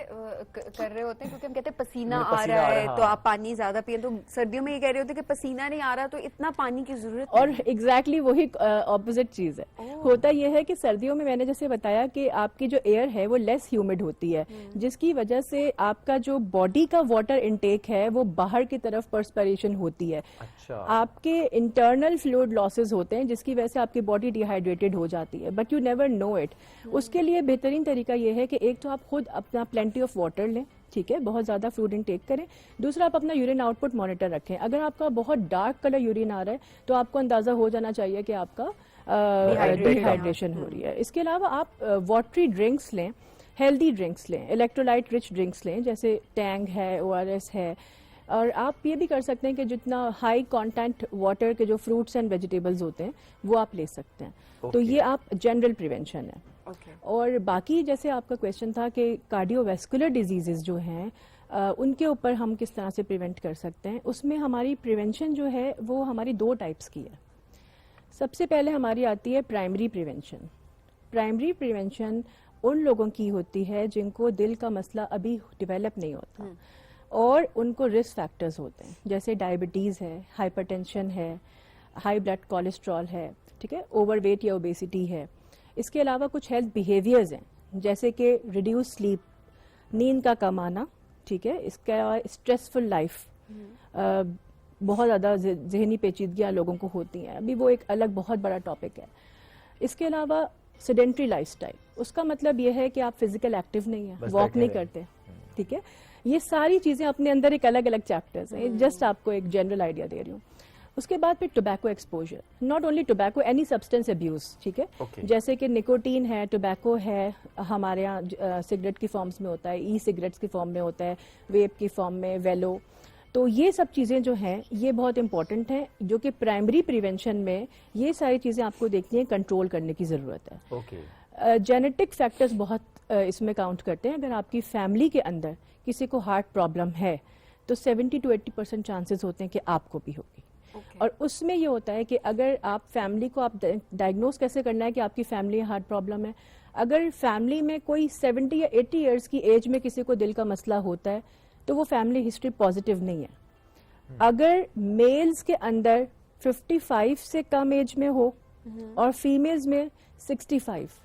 کر رہے ہوتے ہیں کیونکہ ہم کہتے ہیں پسینہ آ رہا ہے تو آپ پانی زیادہ پئیں. تو سردیوں میں یہ کہہ رہے ہوتے ہیں کہ پسینہ نہیں آ رہا تو اتنا پانی کی ضرورت. اور ایگزیکٹلی وہی اپوزٹ چیز ہے. ہوتا یہ ہے کہ سردیوں میں نے جیسے بتایا کہ آپ کی جو ایئر ہے وہ لیس ہیومڈ ہوتی ہے، جس کی وجہ سے آپ کا جو باڈی کا واٹر انٹیک ہے وہ باہر کی طرف پرسپریشن ہوتی ہے. آپ کے انٹرنل فلوئڈ لاسز ہوتے ہیں جس کی وجہ سے آپ کی باڈی ڈی ہائیڈریٹڈ ہو جاتی ہے، but you never know it. اس کے لیے بہترین طریقہ یہ ہے کہ ایک تو آپ خود اپنا پلینٹی آف واٹر لیں، ٹھیک ہے، بہت زیادہ فلوئڈ انٹیک کریں. دوسرا، آپ اپنا یورین آؤٹ پٹ مانیٹر رکھیں. اگر آپ کا بہت ڈارک کلر یورین آ رہا ہے تو آپ کو اندازہ ہو جانا چاہیے کہ آپ کا ڈی ہائیڈریشن ہو رہی ہے. اس کے علاوہ آپ واٹری ڈرنکس لیں، ہیلدی ڈرنکس لیں، الیکٹرولائٹ رچ ڈرنکس لیں، جیسے ٹینگ ہے، ORS ہے. اور آپ یہ بھی کر سکتے ہیں کہ جتنا ہائی کانٹینٹ واٹر کے جو فروٹس اینڈ ویجیٹیبلز ہوتے ہیں وہ آپ لے سکتے ہیں. تو یہ آپ جنرل پریونشن ہے. اور باقی جیسے آپ کا کویشچن تھا کہ کارڈیو ویسکولر ڈیزیزز جو ہیں ان کے اوپر ہم کس طرح سے پریونٹ کر سکتے ہیں، اس میں ہماری پریونشن جو ہے وہ ہماری 2 ٹائپس کی ہے. سب سے پہلے ہماری آتی ہے پرائمری پریونشن. پرائمری پریونشن ان لوگوں کی ہوتی ہے جن کو دل کا مسئلہ ابھی ڈیولپ نہیں ہوتا اور ان کو رسک فیکٹرز ہوتے ہیں، جیسے ڈائبٹیز ہے، ہائپر ٹینشن ہے، ہائی بلڈ کولیسٹرول ہے، ٹھیک ہے، اوور ویٹ یا اوبیسٹی ہے. اس کے علاوہ کچھ ہیلتھ بیہیویئرز ہیں جیسے کہ ریڈیوس سلیپ، نیند کا کم آنا، ٹھیک ہے، اس کا اسٹریسفل لائف، بہت زیادہ ذہنی پیچیدگیاں لوگوں کو ہوتی ہیں، ابھی وہ ایک الگ بہت بڑا ٹاپک ہے. اس کے علاوہ سیڈنٹری لائف سٹائل، اس کا مطلب یہ ہے کہ آپ فزیکل ایکٹیو نہیں ہیں، واک نہیں کرتے، ٹھیک ہے. یہ ساری چیزیں اپنے اندر ایک الگ الگ چیپٹرز ہیں، جسٹ آپ کو ایک جنرل آئیڈیا دے رہی ہوں. اس کے بعد پھر tobacco exposure, not only tobacco, any substance abuse, ٹھیک ہے، جیسے کہ نکوٹین ہے، ٹوبیکو ہے، ہمارے یہاں سگریٹ کی فارمز میں ہوتا ہے، ای سگریٹس کی فارم میں ہوتا ہے، ویپ کی فارم میں، ویلو. تو یہ سب چیزیں جو ہیں یہ بہت امپورٹنٹ ہیں، جو کہ پرائمری پریونشن میں یہ ساری چیزیں آپ کو دیکھنی ہے، کنٹرول کرنے کی ضرورت ہے. جینیٹک فیکٹرز بہت اس میں کاؤنٹ کرتے ہیں. اگر آپ کی فیملی کے اندر کسی کو ہارٹ پرابلم ہے تو 70 to 80% چانسز ہوتے ہیں کہ آپ کو بھی ہوگی. اور اس میں یہ ہوتا ہے کہ اگر آپ فیملی کو آپ ڈائگنوز کیسے کرنا ہے کہ آپ کی فیملی ہارٹ پرابلم ہے. اگر فیملی میں کوئی 70 یا 80 ایئرس کی ایج میں کسی کو دل کا مسئلہ ہوتا ہے تو وہ فیملی ہسٹری پازیٹیو نہیں ہے. اگر میلز کے اندر 55 سے کم ایج میں ہو اور فیمیلز میں 65،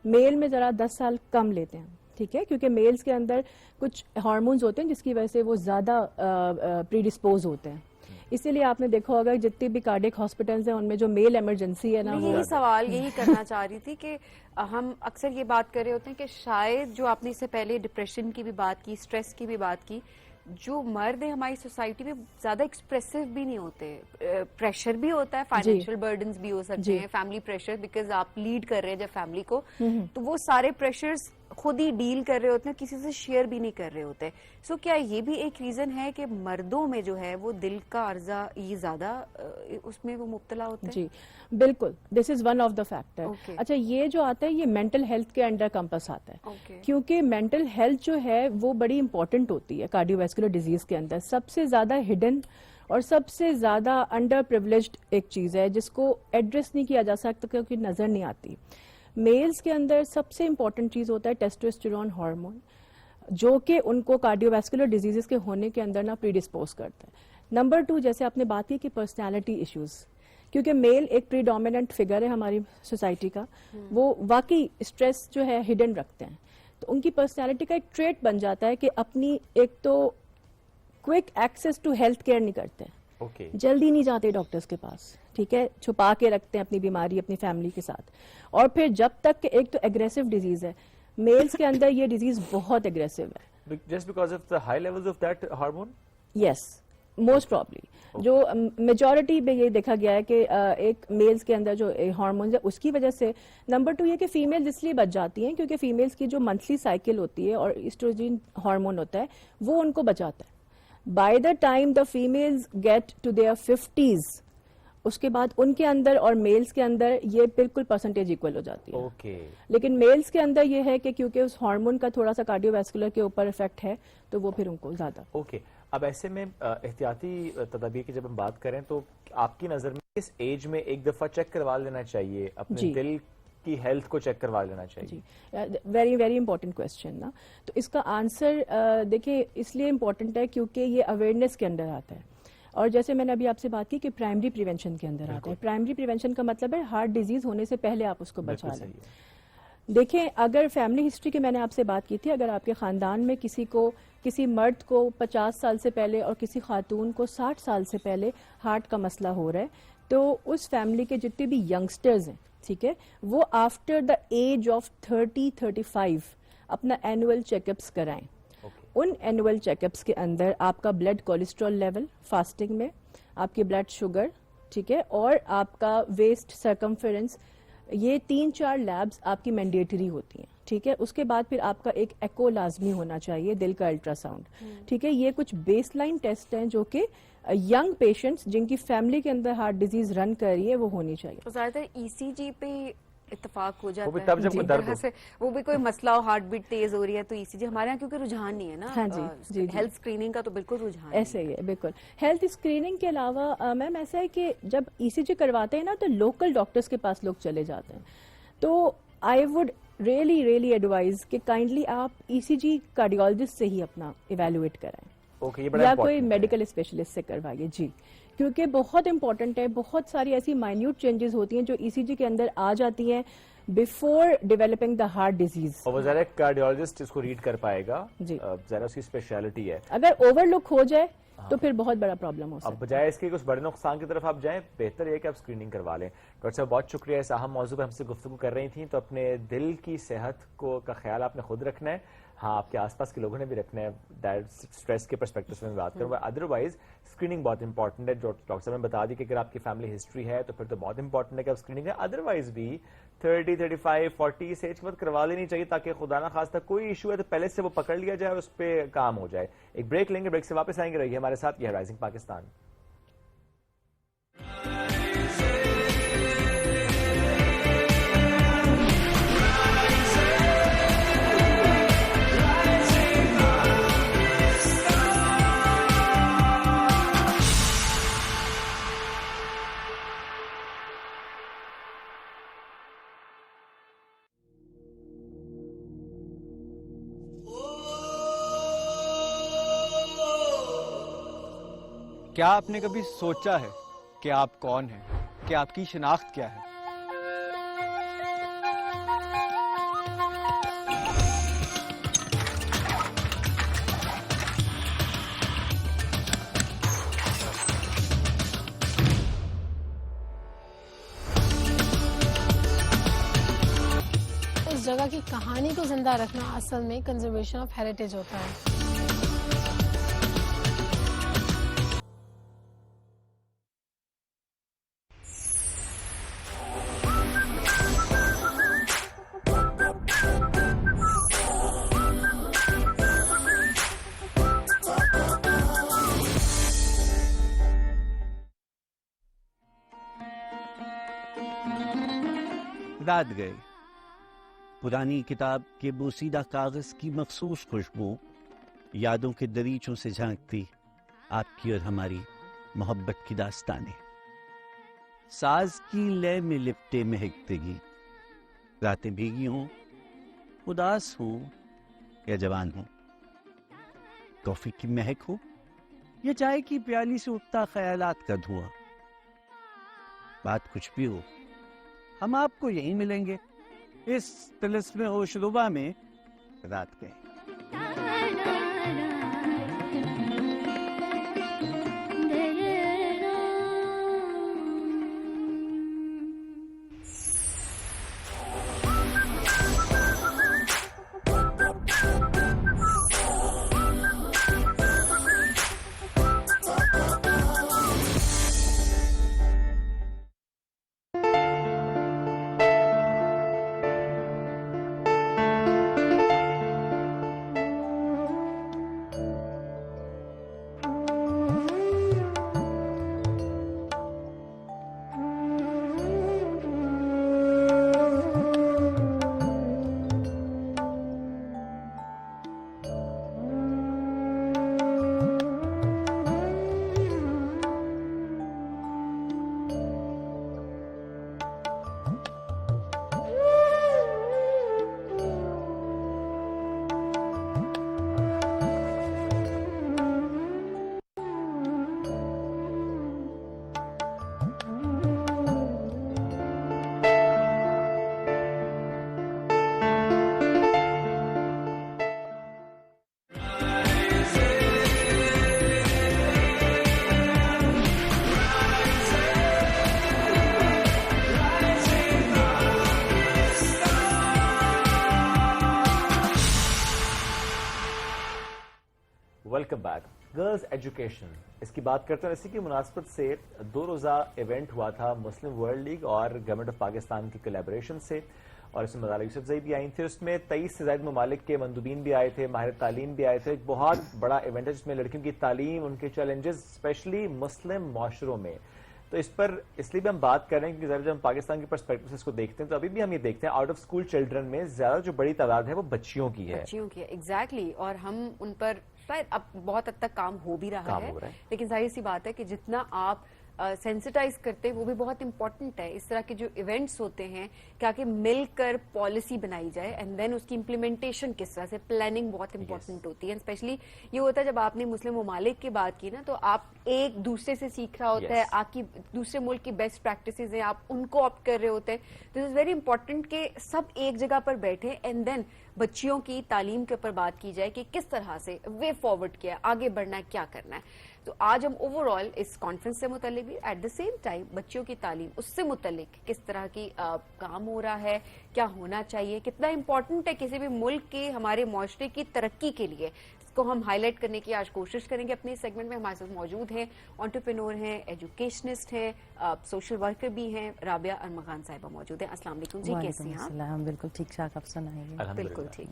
میل میں ذرا 10 سال کم لیتے ہیں، ٹھیک ہے، کیونکہ میلز کے اندر کچھ ہارمونز ہوتے ہیں جس کی وجہ سے وہ زیادہ پری ڈسپوز ہوتے ہیں. اسی لیے آپ نے دیکھا ہوگا جتنے بھی کارڈک ہاسپٹلز ہیں ان میں جو میل ایمرجنسی ہے نا، یہی سوال یہی کرنا چاہ رہی تھی کہ ہم اکثر یہ بات کر رہے ہوتے ہیں کہ شاید جو آپ نے اس سے پہلے ڈپریشن کی بھی بات کی، اسٹریس کی بھی بات کی، جو مرد ہیں ہماری سوسائٹی میں زیادہ ایکسپریسو بھی نہیں ہوتے. پریشر بھی ہوتا ہے, فائنینشیل برڈنز بھی ہو سکتے ہیں, فیملی پریشر, بیکاز آپ لیڈ کر رہے ہیں جب فیملی کو, تو وہ سارے پریشرز خود ہی ڈیل کر رہے ہوتے ہیں, کسی سے شیئر بھی نہیں کر رہے ہوتے. سو کیا یہ بھی ایک ریزن ہے کہ مردوں میں جو ہے وہ دل کا عرضہ یہ زیادہ اس میں وہ مبتلا ہوتے ہیں؟ جی بالکل, this is one of the factor. اچھا, یہ جو آتا ہے یہ مینٹل ہیلتھ کے انڈر کمپس آتا ہے, کیونکہ مینٹل ہیلتھ جو ہے وہ بڑی امپورٹنٹ ہوتی ہے کارڈیو ویسکولر ڈیزیز کے اندر. سب سے زیادہ ہڈن اور سب سے زیادہ انڈر پریولیجڈ ایک چیز ہے جس کو ایڈریس نہیں کیا جا سکتا کیونکہ نظر نہیں آتی. میلز کے اندر سب سے امپورٹنٹ چیز ہوتا ہے ٹیسٹوسٹیرون ہارمون, جو کہ ان کو کارڈیو ویسکولر ڈیزیزز کے ہونے کے اندر پری ڈسپوز کرتا ہے. نمبر 2, جیسے آپ نے بات کی کہ پرسنالٹی ایشوز, کیونکہ میل ایک پری ڈومیننٹ فگر ہے ہماری سوسائٹی کا, وہ واقعی اسٹریس جو ہے ہڈن رکھتے ہیں, تو ان کی پرسنالٹی کا ایک ٹریٹ بن جاتا ہے کہ اپنی ایک تو quick access to health care نہیں کرتے ہیں, جلدی نہیں جاتے ڈاکٹرز کے پاس, ٹھیک ہے, چھپا کے رکھتے ہیں اپنی بیماری اپنی فیملی کے ساتھ. اور پھر جب تک کہ ایک تو اگریسو ڈیزیز ہے, میلز کے اندر یہ ڈیزیز بہت اگریسو ہے. Just because of the high levels of that hormone. Yes, most probably جو میجورٹی میں یہ دیکھا گیا ہے کہ ایک میلز کے اندر جو ہارمونز ہے اس کی وجہ سے. نمبر 2 یہ کہ فیمیلز اس لیے بچ جاتی ہیں کیونکہ فیمیلز کی جو منتھلی سائیکل ہوتی ہے اور ایسٹروجن ہارمون ہوتا ہے وہ ان کو بچاتا ہے. By the time the families get to their 50s, اس کے بعد ان کے اندر اور میلز کے اندر یہ بالکل پرسنٹیج ایکول ہو جاتی ہے. لیکن میلز کے اندر یہ ہے کہ کیونکہ اس ہارمون کا تھوڑا سا کارڈیو ویسکولر کے اوپر افیکٹ ہے تو وہ پھر ان کو زیادہ. اب ایسے میں احتیاطی تدابیر کی جب ہم بات کریں تو آپ کی نظر میں کس ایج میں ایک دفعہ چیک کروا لینا چاہیے, اپنے دل کی ہیلتھ کو چیک کروا لینا چاہیے؟ ویری ویری امپورٹنٹ کوشچن نا. تو اس کا آنسر دیکھیں اس لیے امپورٹنٹ ہے کیونکہ یہ اویئرنیس کے اندر آتا ہے, اور جیسے میں نے ابھی آپ سے بات کی کہ پرائمری پریونشن کے اندر آتا ہے. پرائمری پریونشن کا مطلب ہے ہارٹ ڈیزیز ہونے سے پہلے آپ اس کو بچا لیں. دیکھیں اگر فیملی ہسٹری کی میں نے آپ سے بات کی تھی, اگر آپ کے خاندان میں کسی مرد کو 50 سال سے پہلے اور کسی خاتون کو 60 سال سے پہلے ہارٹ کا مسئلہ ہو رہا ہے تو اس فیملی کے جتنے بھی ینگسٹرز ہیں, ٹھیک ہے, وہ آفٹر دا ایج آف 30-35 اپنا اینول چیک اپس کرائیں. ان اینول چیک اپس کے اندر آپ کا بلڈ کولیسٹرول لیول فاسٹنگ میں, آپ کی بلڈ شوگر, ٹھیک ہے, اور آپ کا ویسٹ سرکمفرنس, یہ 3-4 لیبز آپ کی مینڈیٹری ہوتی ہیں, ٹھیک ہے. اس کے بعد پھر آپ کا ایک ایکو لازمی ہونا چاہیے, دل کا الٹرا ساؤنڈ, ٹھیک ہے. یہ کچھ بیس لائن ٹیسٹ ہیں جو کہ ینگ پیشنٹس جن کی فیملی کے اندر ہارٹ ڈیزیز رن کر رہی ہے وہ ہونی چاہیے. تو زیادہ تر ECG پہ اتفاق ہو جاتا ہے, وہ بھی کوئی مسئلہ ہو, ہارٹ بیٹ تیز ہو رہی ہے تو ECG. ہمارے یہاں کیونکہ رجحان نہیں ہے نا ہیلتھ اسکریننگ کا, تو بالکل رجحان ایسے ہی ہے. بالکل ہیلتھ اسکریننگ کے علاوہ میم ایسا ہے کہ جب ECG کرواتے ہیں نا تو لوکل ڈاکٹرز کے پاس لوگ چلے جاتے ہیں. تو آئی وڈ ریئلی ایڈوائز کہ کائنڈلی آپ ECG کارڈیولوجسٹ سے ہی اپنا ایویلویٹ کرائیں یا کوئی میڈیکل اسپیشلسٹ سے کروائیے. جی, کیونکہ بہت امپورٹنٹ ہے. بہت ساری ایسی مائنیوٹ چینجز ہوتی ہیں جو ECG کے اندر آ جاتی ہیں before developing the heart disease. اور وہ ذرا کارڈیولوجسٹ اس کو ریڈ کر پائے گا, ذرا اس کی اسپیشلٹی ہے. اگر اوور لک ہو جائے تو پھر بہت بڑا پرابلم ہو سکتا ہے. اب بجائے اس کے کچھ بڑے نقصان کی طرف آپ جائیں, بہتر یہ کہ آپ اسکریننگ کروا لیں. ڈاکٹر صاحب بہت شکریہ, اس اہم موضوع پہ ہم سے گفتگو کر رہی تھیں. تو اپنے دل کی صحت کا خیال آپ نے خود رکھنا ہے, ہاں آپ کے آس پاس کے لوگوں نے بھی رکھنا ہے. اسٹریس کے پرسپیکٹو سے میں بات کروں, ادروائز اسکریننگ بہت امپورٹنٹ ہے. جو ڈاکٹر صاحب نے بتا دی کہ اگر آپ کی فیملی ہسٹری ہے تو پھر تو بہت امپورٹنٹ ہے کہ آپ اسکریننگ ہے. ادروائز بھی 30, 35, 40 سے ایج مت کروا لینی چاہیے تاکہ خدا نہ خواستہ کوئی ایشو ہے تو پہلے سے وہ پکڑ لیا جائے اور اس پہ کام ہو جائے. ایک بریک لیں گے, بریک سے واپس آئیں گے. رہیے ہمارے ساتھ, یہ ہے رائزنگ پاکستان. کیا آپ نے کبھی سوچا ہے کہ آپ کون ہیں, کہ آپ کی شناخت کیا ہے؟ اس جگہ کی کہانی کو زندہ رکھنا اصل میں کنزرویشن آف ہیریٹیج ہوتا ہے. رات گئے. پرانی کتاب کے بوسیدہ کاغذ کی مخصوص خوشبو یادوں کے دریچوں سے جھانکتی آپ کی اور ہماری محبت کی داستانیں. ساز کی لے میں لپٹے مہکتگی. راتیں بھیگی ہوں, اداس ہوں یا جوان ہوں, کافی کی مہک ہو یا چائے کی پیالی سے اٹھتا خیالات کا دھواں. بات کچھ بھی ہو, ہم آپ کو یہیں ملیں گے اس طلسم ہوش ربا میں رات گئے. Welcome back. گرلز ایجوکیشن, اس کی بات کرتے ہیں. اسی کی مناسبت سے 2 روزہ ایونٹ ہوا تھا مسلم ورلڈ لیگ اور گورنمنٹ آف پاکستان کی کولیبوریشن سے, اور اس میں مدارہ یوسف زئی بھی آئی تھیں. اس میں 23 سے زائد ممالک کے مندوبین بھی آئے تھے, ماہر تعلیم بھی آئے تھے. ایک بہت بڑا ایونٹ ہے جس میں لڑکیوں کی تعلیم, ان کے چیلنجز اسپیشلی مسلم معاشروں میں. تو اس پر اس لیے بھی ہم بات کر رہے ہیں کیونکہ جب ہم پاکستان کے پرسپیکٹو سے اس کو دیکھتے ہیں تو ابھی بھی ہم یہ دیکھتے ہیں آؤٹ آف اسکول چلڈرن میں زیادہ جو بڑی تعداد ہے وہ بچیوں کی ہے. بچیوں کی ہے, ایگزیکٹلی. اور ہم ان پر شاید اب بہت حد تک کام ہو بھی رہا ہے, لیکن ظاہر سی بات ہے کہ جتنا آپ سینسٹائز کرتے ہیں وہ بھی بہت امپورٹنٹ ہے. اس طرح کے جو ایونٹس ہوتے ہیں کہ مل کر پالیسی بنائی جائے اینڈ دین اس کی امپلیمنٹیشن کس طرح سے, پلاننگ بہت امپورٹنٹ ہوتی ہے. اسپیشلی یہ ہوتا ہے جب آپ نے مسلم ممالک کی بات کی نا, تو آپ ایک دوسرے سے سیکھ رہا ہوتا ہے, آپ کی دوسرے ملک کی بیسٹ پریکٹسز ہیں, آپ ان کو آپٹ کر رہے ہوتے ہیں. دس از ویری امپورٹنٹ کہ سب ایک جگہ پر بیٹھے اینڈ دین بچیوں کی تعلیم کے اوپر بات کی جائے کہ کس طرح سے وے فارورڈ کیا ہے, آگے بڑھنا ہے, کیا کرنا ہے. تو آج ہم اوور آل اس کانفرنس سے متعلق بھی ایٹ دا سیم ٹائم بچیوں کی تعلیم, اس سے متعلق کس طرح کی کام ہو رہا ہے, کیا ہونا چاہیے, کتنا امپورٹنٹ ہے کسی بھی ملک کے ہمارے معاشرے کی ترقی کے لیے, اس کو ہم ہائی لائٹ کرنے کی آج کوشش کریں گے. اپنے سیگمنٹ میں ہمارے ساتھ موجود ہیں انٹرپرینور ہیں, ایجوکیشنسٹ ہیں, سوشل ورکر بھی ہیں. رابعہ ارمغان صاحبہ موجود ہیں. السلام علیکم جی, کیسے ہیں آپ؟ بالکل ٹھیک ٹھاک, آپ سنائیے. بالکل ٹھیک.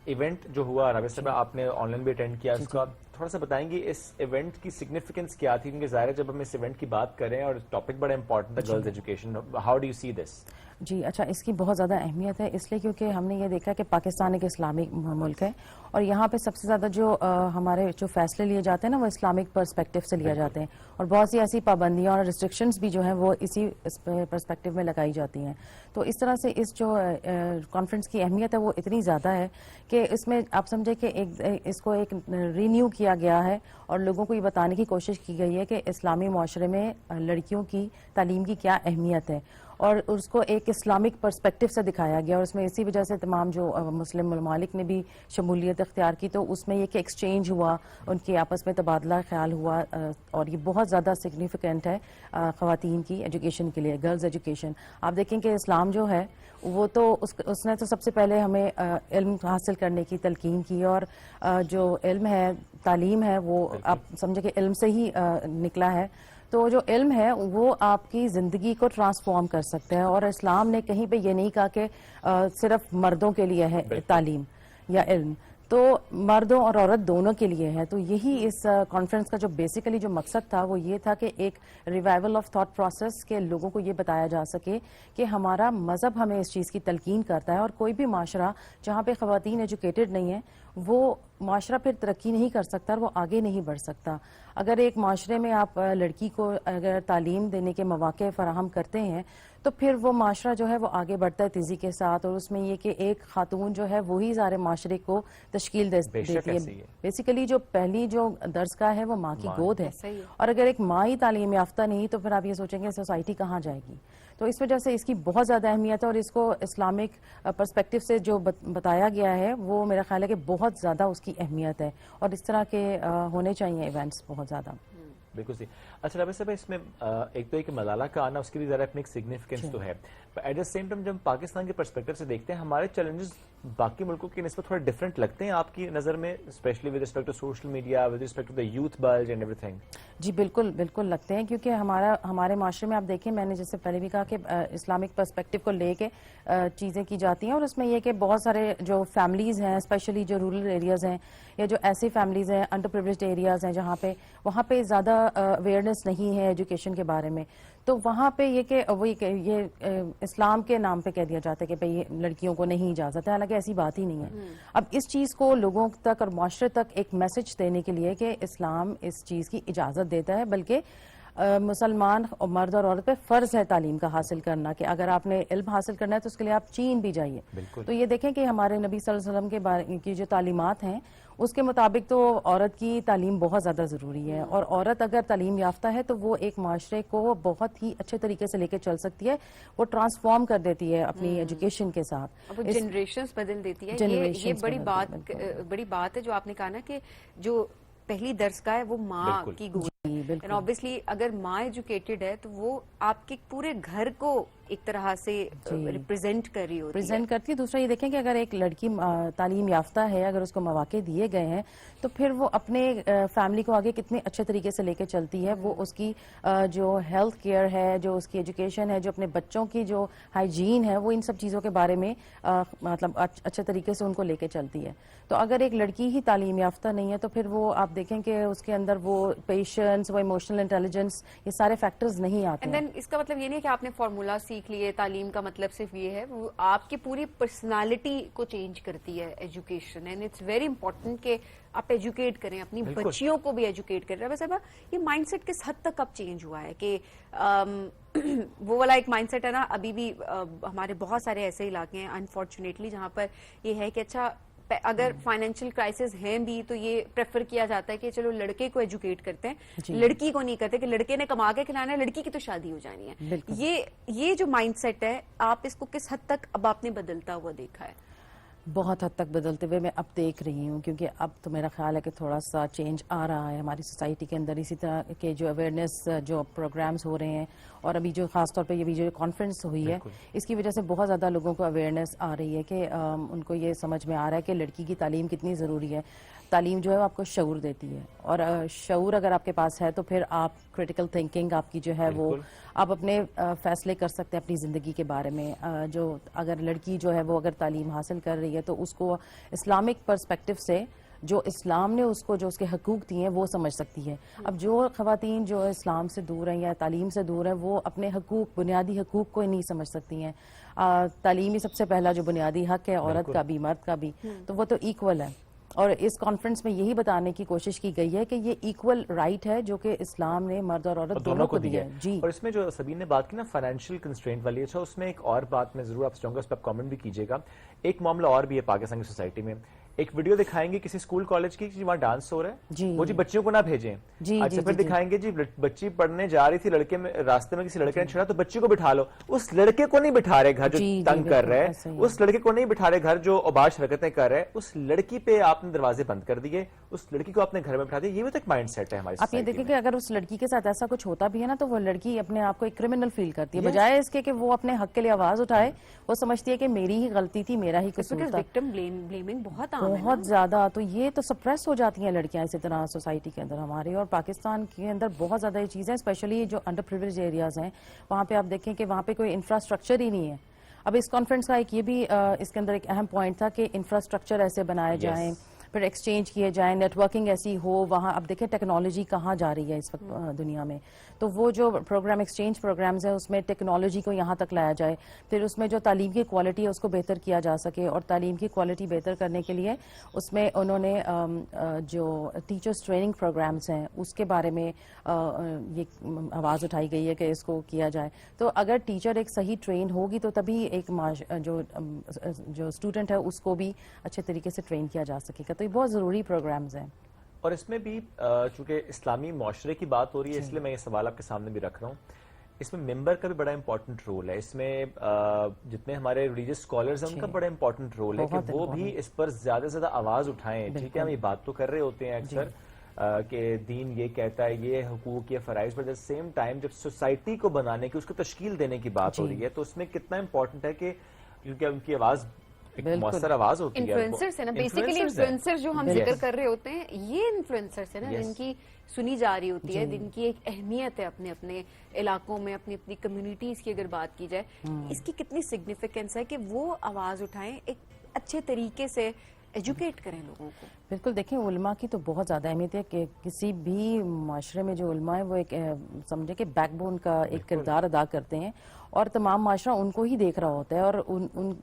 ایونٹ جو ہوا رابعہ صاحبہ آپ نے آن لائن بھی اٹینڈ کیا, اس کا تھوڑا سا بتائیں گے اس ایونٹ کی سگنیفیکینس کیا تھی, کیونکہ ظاہر ہے جب ہم اس ایونٹ کی بات کریں اور ٹاپک بڑا امپورٹنٹ ہے girls education, how do you see this? جی اچھا, اس کی بہت زیادہ اہمیت ہے اس لیے کیونکہ ہم نے یہ دیکھا کہ پاکستان ایک اسلامک ملک ہے اور یہاں پہ سب سے زیادہ جو ہمارے جو فیصلے لیے جاتے ہیں نا وہ اسلامک پرسپیکٹو سے لیے جاتے ہیں, اور بہت سی ایسی پابندیاں اور ریسٹرکشنز بھی جو ہیں وہ اسی پرسپیکٹو میں لگائی جاتی ہیں. تو اس طرح سے اس جو کانفرنس کی اہمیت ہے وہ اتنی زیادہ ہے کہ اس میں آپ سمجھے کہ اس کو ایک رینیو کیا گیا ہے اور لوگوں کو یہ بتانے کی کوشش کی گئی ہے کہ اسلامی معاشرے میں لڑکیوں کی تعلیم کی کیا اہمیت ہے, اور اس کو ایک اسلامک پرسپیکٹو سے دکھایا گیا. اور اس میں اسی وجہ سے تمام جو مسلم ممالک نے بھی شمولیت اختیار کی, تو اس میں یہ کہ ایکسچینج ہوا, ان کے آپس میں تبادلہ خیال ہوا, اور یہ بہت زیادہ سگنیفیکنٹ ہے خواتین کی ایجوکیشن کے لیے, گرلز ایجوکیشن. آپ دیکھیں کہ اسلام جو ہے وہ تو اس نے تو سب سے پہلے ہمیں علم حاصل کرنے کی تلقین کی, اور جو علم ہے, تعلیم ہے, وہ آپ سمجھے کہ علم سے ہی نکلا ہے. تو جو علم ہے وہ آپ کی زندگی کو ٹرانسفارم کر سکتا ہے, اور اسلام نے کہیں پہ یہ نہیں کہا کہ صرف مردوں کے لیے ہے تعلیم یا علم. تو مردوں اور عورت دونوں کے لیے ہے. تو یہی اس کانفرنس کا جو بیسیکلی جو مقصد تھا وہ یہ تھا کہ ایک ریوائول آف تھاٹ پروسیس کے لوگوں کو یہ بتایا جا سکے کہ ہمارا مذہب ہمیں اس چیز کی تلقین کرتا ہے, اور کوئی بھی معاشرہ جہاں پہ خواتین ایجوکیٹڈ نہیں ہیں وہ معاشرہ پھر ترقی نہیں کر سکتا اور وہ آگے نہیں بڑھ سکتا. اگر ایک معاشرے میں آپ لڑکی کو اگر تعلیم دینے کے مواقع فراہم کرتے ہیں تو پھر وہ معاشرہ جو ہے وہ آگے بڑھتا ہے تیزی کے ساتھ, اور اس میں یہ کہ ایک خاتون جو ہے وہی سارے معاشرے کو تشکیل دیتی ہے. بیسیکلی جو پہلی جو درسگاہ ہے وہ ماں کی گود ہے, اور اگر ایک ماں ہی تعلیم یافتہ نہیں تو پھر آپ یہ سوچیں گے سوسائٹی کہاں جائے گی. تو اس وجہ سے اس کی بہت زیادہ اہمیت ہے, اور اس کو اسلامک پرسپیکٹو سے جو بتایا گیا ہے وہ میرا خیال ہے کہ بہت زیادہ اس کی اہمیت ہے, اور اس طرح کے ہونے چاہیے ایونٹس بہت زیادہ. بالکل صحیح. اچھا رابعہ صاحب, اس میں ایک تو ایک ملالہ کا آنا اس کی بھی ذرا اپنی ایک سگنیفیکینس تو ہے, ایٹ دا سیم ٹائم جب ہم پاکستان کے پرسپیکٹو سے دیکھتے ہیں ہمارے چیلنجز باقی ملکوں کی نسبت تھوڑے ڈفرینٹ لگتے ہیں آپ کی نظر میں, especially with respect to social media, with respect to the youth bulge and everything. جی بالکل بالکل لگتے ہیں, کیونکہ ہمارے معاشرے میں آپ دیکھیں, میں نے جیسے پہلے بھی کہا کہ اسلامک پرسپیکٹو کو لے کے چیزیں کی جاتی ہیں, اور اس میں یہ کہ بہت سارے جو فیملیز ہیں اسپیشلی جو رورل ایریاز ہیں یا جو ایسی فیملیز ہیں انڈر پریولیجڈ ایریاز ہیں جہاں پہ وہاں پہ زیادہ اویئرنیس نہیں ہے ایجوکیشن کے بارے میں, تو وہاں پہ یہ کہ یہ اسلام کے نام پہ کہہ دیا جاتا ہے کہ بھئی لڑکیوں کو نہیں اجازت ہے, حالانکہ ایسی بات ہی نہیں ہے. اب اس چیز کو لوگوں تک اور معاشرے تک ایک میسج دینے کے لیے کہ اسلام اس چیز کی اجازت دیتا ہے, بلکہ مسلمان مرد اور عورت پہ فرض ہے تعلیم کا حاصل کرنا, کہ اگر آپ نے علم حاصل کرنا ہے تو اس کے لیے آپ چین بھی جائیے. تو یہ دیکھیں کہ ہمارے نبی صلی اللہ علیہ وسلم کے بارے کی جو تعلیمات ہیں اس کے مطابق تو عورت کی تعلیم بہت زیادہ ضروری ہے, اور عورت اگر تعلیم یافتہ ہے تو وہ ایک معاشرے کو بہت ہی اچھے طریقے سے لے کے چل سکتی ہے, وہ ٹرانسفارم کر دیتی ہے اپنی ایجوکیشن کے ساتھ, جنریشنز بدل دیتی ہے. یہ بڑی بات ہے جو آپ نے کہا نا کہ جو پہلی درسگاہ ہے وہ ماں کی گود, اینڈ obviously اگر ماں ایجوکیٹڈ ہے تو وہ آپ کے پورے گھر کو ایک طرح سے ریپرزینٹ کر رہی ہوتی ہے. دوسرا یہ دیکھیں کہ اگر ایک لڑکی تعلیم یافتہ ہے, اگر اس کو مواقع دیے گئے ہیں تو پھر وہ اپنے فیملی کو آگے کتنے اچھے طریقے سے لے کے چلتی ہے. وہ اس کی جو ہیلتھ کیئر ہے, جو اس کی ایجوکیشن ہے, جو اپنے بچوں کی جو ہائیجین ہے, وہ ان سب چیزوں کے بارے میں مطلب اچھے طریقے سے ان کو لے کے چلتی ہے. تو اگر ایک لڑکی ہی تعلیم یافتہ نہیں ہے تو پھر وہ آپ دیکھیں کہ اس کے اندر وہ پیشنس, وہ ایموشنل انٹیلیجنس, یہ سارے فیکٹرز نہیں آتے ہیں. اس کا مطلب یہ نہیں کہ آپ نے فارمولا سیکھ لیے, تعلیم کا مطلب صرف یہ ہے, وہ آپ کی پوری پرسنالٹی کو چینج کرتی ہے education, and it's very important کہ آپ ایجوکیٹ کریں, اپنی بچیوں کو بھی ایجوکیٹ کریں. ویسے یہ مائنڈ سیٹ کس حد تک اب چینج ہوا ہے کہ وہ والا ایک مائنڈ سیٹ ہے نا, ابھی بھی ہمارے بہت سارے ایسے علاقے ہیں انفارچونیٹلی جہاں پر یہ ہے کہ اچھا اگر فائنینشیل کرائسس ہیں بھی تو یہ پریفر کیا جاتا ہے کہ چلو لڑکے کو ایجوکیٹ کرتے ہیں, لڑکی کو نہیں کرتے, کہ لڑکے نے کما کے کھلانا ہے, لڑکی کی تو شادی ہو جانی ہے. یہ جو مائنڈ سیٹ ہے آپ اس کو کس حد تک اب آپ نے بدلتا ہوا دیکھا ہے؟ بہت حد تک بدلتے ہوئے میں اب دیکھ رہی ہوں, کیونکہ اب تو میرا خیال ہے کہ تھوڑا سا چینج آ رہا ہے ہماری سوسائٹی کے اندر. اسی طرح کے جو اویئرنیس جو پروگرامز ہو رہے ہیں, اور ابھی جو خاص طور پہ یہ جو کانفرنس ہوئی ہے اس کی وجہ سے بہت زیادہ لوگوں کو اویئرنیس آ رہی ہے کہ ان کو یہ سمجھ میں آ رہا ہے کہ لڑکی کی تعلیم کتنی ضروری ہے. تعلیم جو ہے آپ کو شعور دیتی ہے, اور شعور اگر آپ کے پاس ہے تو پھر آپ کریٹیکل تھنکنگ آپ کی جو ہے وہ آپ اپنے فیصلے کر سکتے ہیں اپنی زندگی کے بارے میں. جو اگر لڑکی جو ہے وہ اگر تعلیم حاصل کر رہی ہے تو اس کو اسلامک پرسپیکٹو سے جو اسلام نے اس کو جو اس کے حقوق دیے ہیں وہ سمجھ سکتی ہے. اب جو خواتین جو اسلام سے دور ہیں یا تعلیم سے دور ہیں وہ اپنے حقوق, بنیادی حقوق کو نہیں سمجھ سکتی ہیں. تعلیم ہی سب سے پہلا جو بنیادی حق ہے عورت کا بھی مرد کا بھی, تو وہ تو ایکول ہے. اور اس کانفرنس میں یہی بتانے کی کوشش کی گئی ہے کہ یہ ایکول رائٹ ہے جو کہ اسلام نے مرد اور عورت دونوں کو دیا ہے. جی, اور اس میں جو سبین نے بات کی نا فائنینشیل کنسٹرینٹ والی, اچھا اس میں ایک اور بات میں ضرور آپ سے چاہوں گا, اس پہ آپ کامنٹ بھی کیجیے گا. ایک معاملہ اور بھی ہے پاکستان کی سوسائٹی میں, ایک ویڈیو دکھائیں گے کسی اسکول کالج کی وہاں ڈانس ہو رہا ہے, وہ جی بچیوں کو نہ بھیجیں. اچھا پھر دکھائیں گے جی بچی پڑھنے جا رہی تھی, لڑکے میں راستے میں کسی لڑکے نے چھڑا تو بچی کو بٹھا لو. اس لڑکے کو نہیں بٹھا رہے گھر جو تنگ کر رہے ہیں, اس لڑکے کو نہیں بٹھا رہے گھر جو اوباش حرکتیں کر رہے ہیں, اس لڑکی پہ آپ نے دروازے بند کر دیے, اس لڑکی کو اپنے گھر میں بٹھا دیا. یہ بھی تو ایک مائنڈ سیٹ ہے ہماری. آپ یہ دیکھیں کہ اگر اس لڑکی کے ساتھ ایسا کچھ ہوتا بھی ہے نا تو وہ لڑکی اپنے آپ کو ایک کرمنل فیل کرتی ہے, بجائے اس کے کہ وہ اپنے حق کے لیے آواز اٹھائے. وہ سمجھتی ہے کہ میری ہی غلطی تھی, میرا ہی قصور تھا. وکٹم بلیمنگ بہت زیادہ, تو یہ تو سپریس ہو جاتی ہیں لڑکیاں اسی طرح سوسائٹی کے اندر ہماری. اور پاکستان کے اندر بہت زیادہ یہ چیزیں, اسپیشلی جو انڈر پریولیج ایریاز ہیں وہاں پہ آپ دیکھیں کہ وہاں پہ کوئی انفراسٹرکچر ہی نہیں ہے. اب اس کانفرنس کا ایک یہ بھی اس کے اندر ایک اہم پوائنٹ تھا کہ انفراسٹرکچر ایسے بنائے جائیں پھر ایکسچینج کیے جائیں, نیٹورکنگ ایسی ہو وہاں. اب دیکھیں ٹیکنالوجی کہاں جا رہی ہے اس وقت دنیا میں, تو وہ جو پروگرام ایکسچینج پروگرامز ہیں اس میں ٹیکنالوجی کو یہاں تک لایا جائے. پھر اس میں جو تعلیم کی کوالٹی ہے اس کو بہتر کیا جا سکے, اور تعلیم کی کوالٹی بہتر کرنے کے لیے اس میں انہوں نے جو ٹیچرز ٹریننگ پروگرامز ہیں اس کے بارے میں یہ آواز اٹھائی گئی ہے کہ اس کو کیا جائے. تو اگر ٹیچر ایک صحیح ٹرین ہوگی تو تبھی ایک جو اسٹوڈنٹ ہے اس کو بھی اچھے طریقے سے ٹرین کیا جا سکے گا. تو یہ بہت ضروری پروگرامز ہیں. اور اس میں بھی چونکہ اسلامی معاشرے کی بات ہو رہی ہے اس لیے میں یہ سوال آپ کے سامنے بھی رکھ رہا ہوں. اس میں ممبر کا بھی بڑا امپورٹنٹ رول ہے, اس میں جتنے ہمارے ریلیجیس اسکالرز ہیں ان کا بڑا امپورٹنٹ رول ہے کہ وہ بھی اس پر زیادہ سے زیادہ آواز اٹھائیں. ٹھیک ہے, ہم یہ بات تو کر رہے ہوتے ہیں اکثر کہ دین یہ کہتا ہے, یہ حقوق, یہ فرائض, but at the same time جب سوسائٹی کو بنانے کی, اس کو تشکیل دینے کی بات ہو رہی ہے تو اس میں کتنا امپورٹنٹ ہے کہ کیونکہ ان کی آواز ایک مؤثر آواز ہوتی ہے. انفلوئنسرز ہیں نا بیسیکلی, انفلوئنسر جو ہم ذکر کر رہے ہوتے ہیں یہ انفلوئنسرز ہیں نا جن کی سنی جا رہی ہوتی ہے, جن کی ایک اہمیت ہے اپنے اپنے علاقوں میں, اپنی اپنی کمیونٹیز کی اگر بات کی جائے, اس کی کتنی سگنیفیکینس ہے کہ وہ آواز اٹھائیں, ایک اچھے طریقے سے ایجوکیٹ کریں لوگوں کو. بالکل, دیکھیں علماء کی تو بہت زیادہ اہمیت ہے کہ کسی بھی معاشرے میں جو علماء ہیں وہ ایک سمجھے کہ بیک بون کا ایک کردار ادا کرتے ہیں, اور تمام معاشرہ ان کو ہی دیکھ رہا ہوتا ہے, اور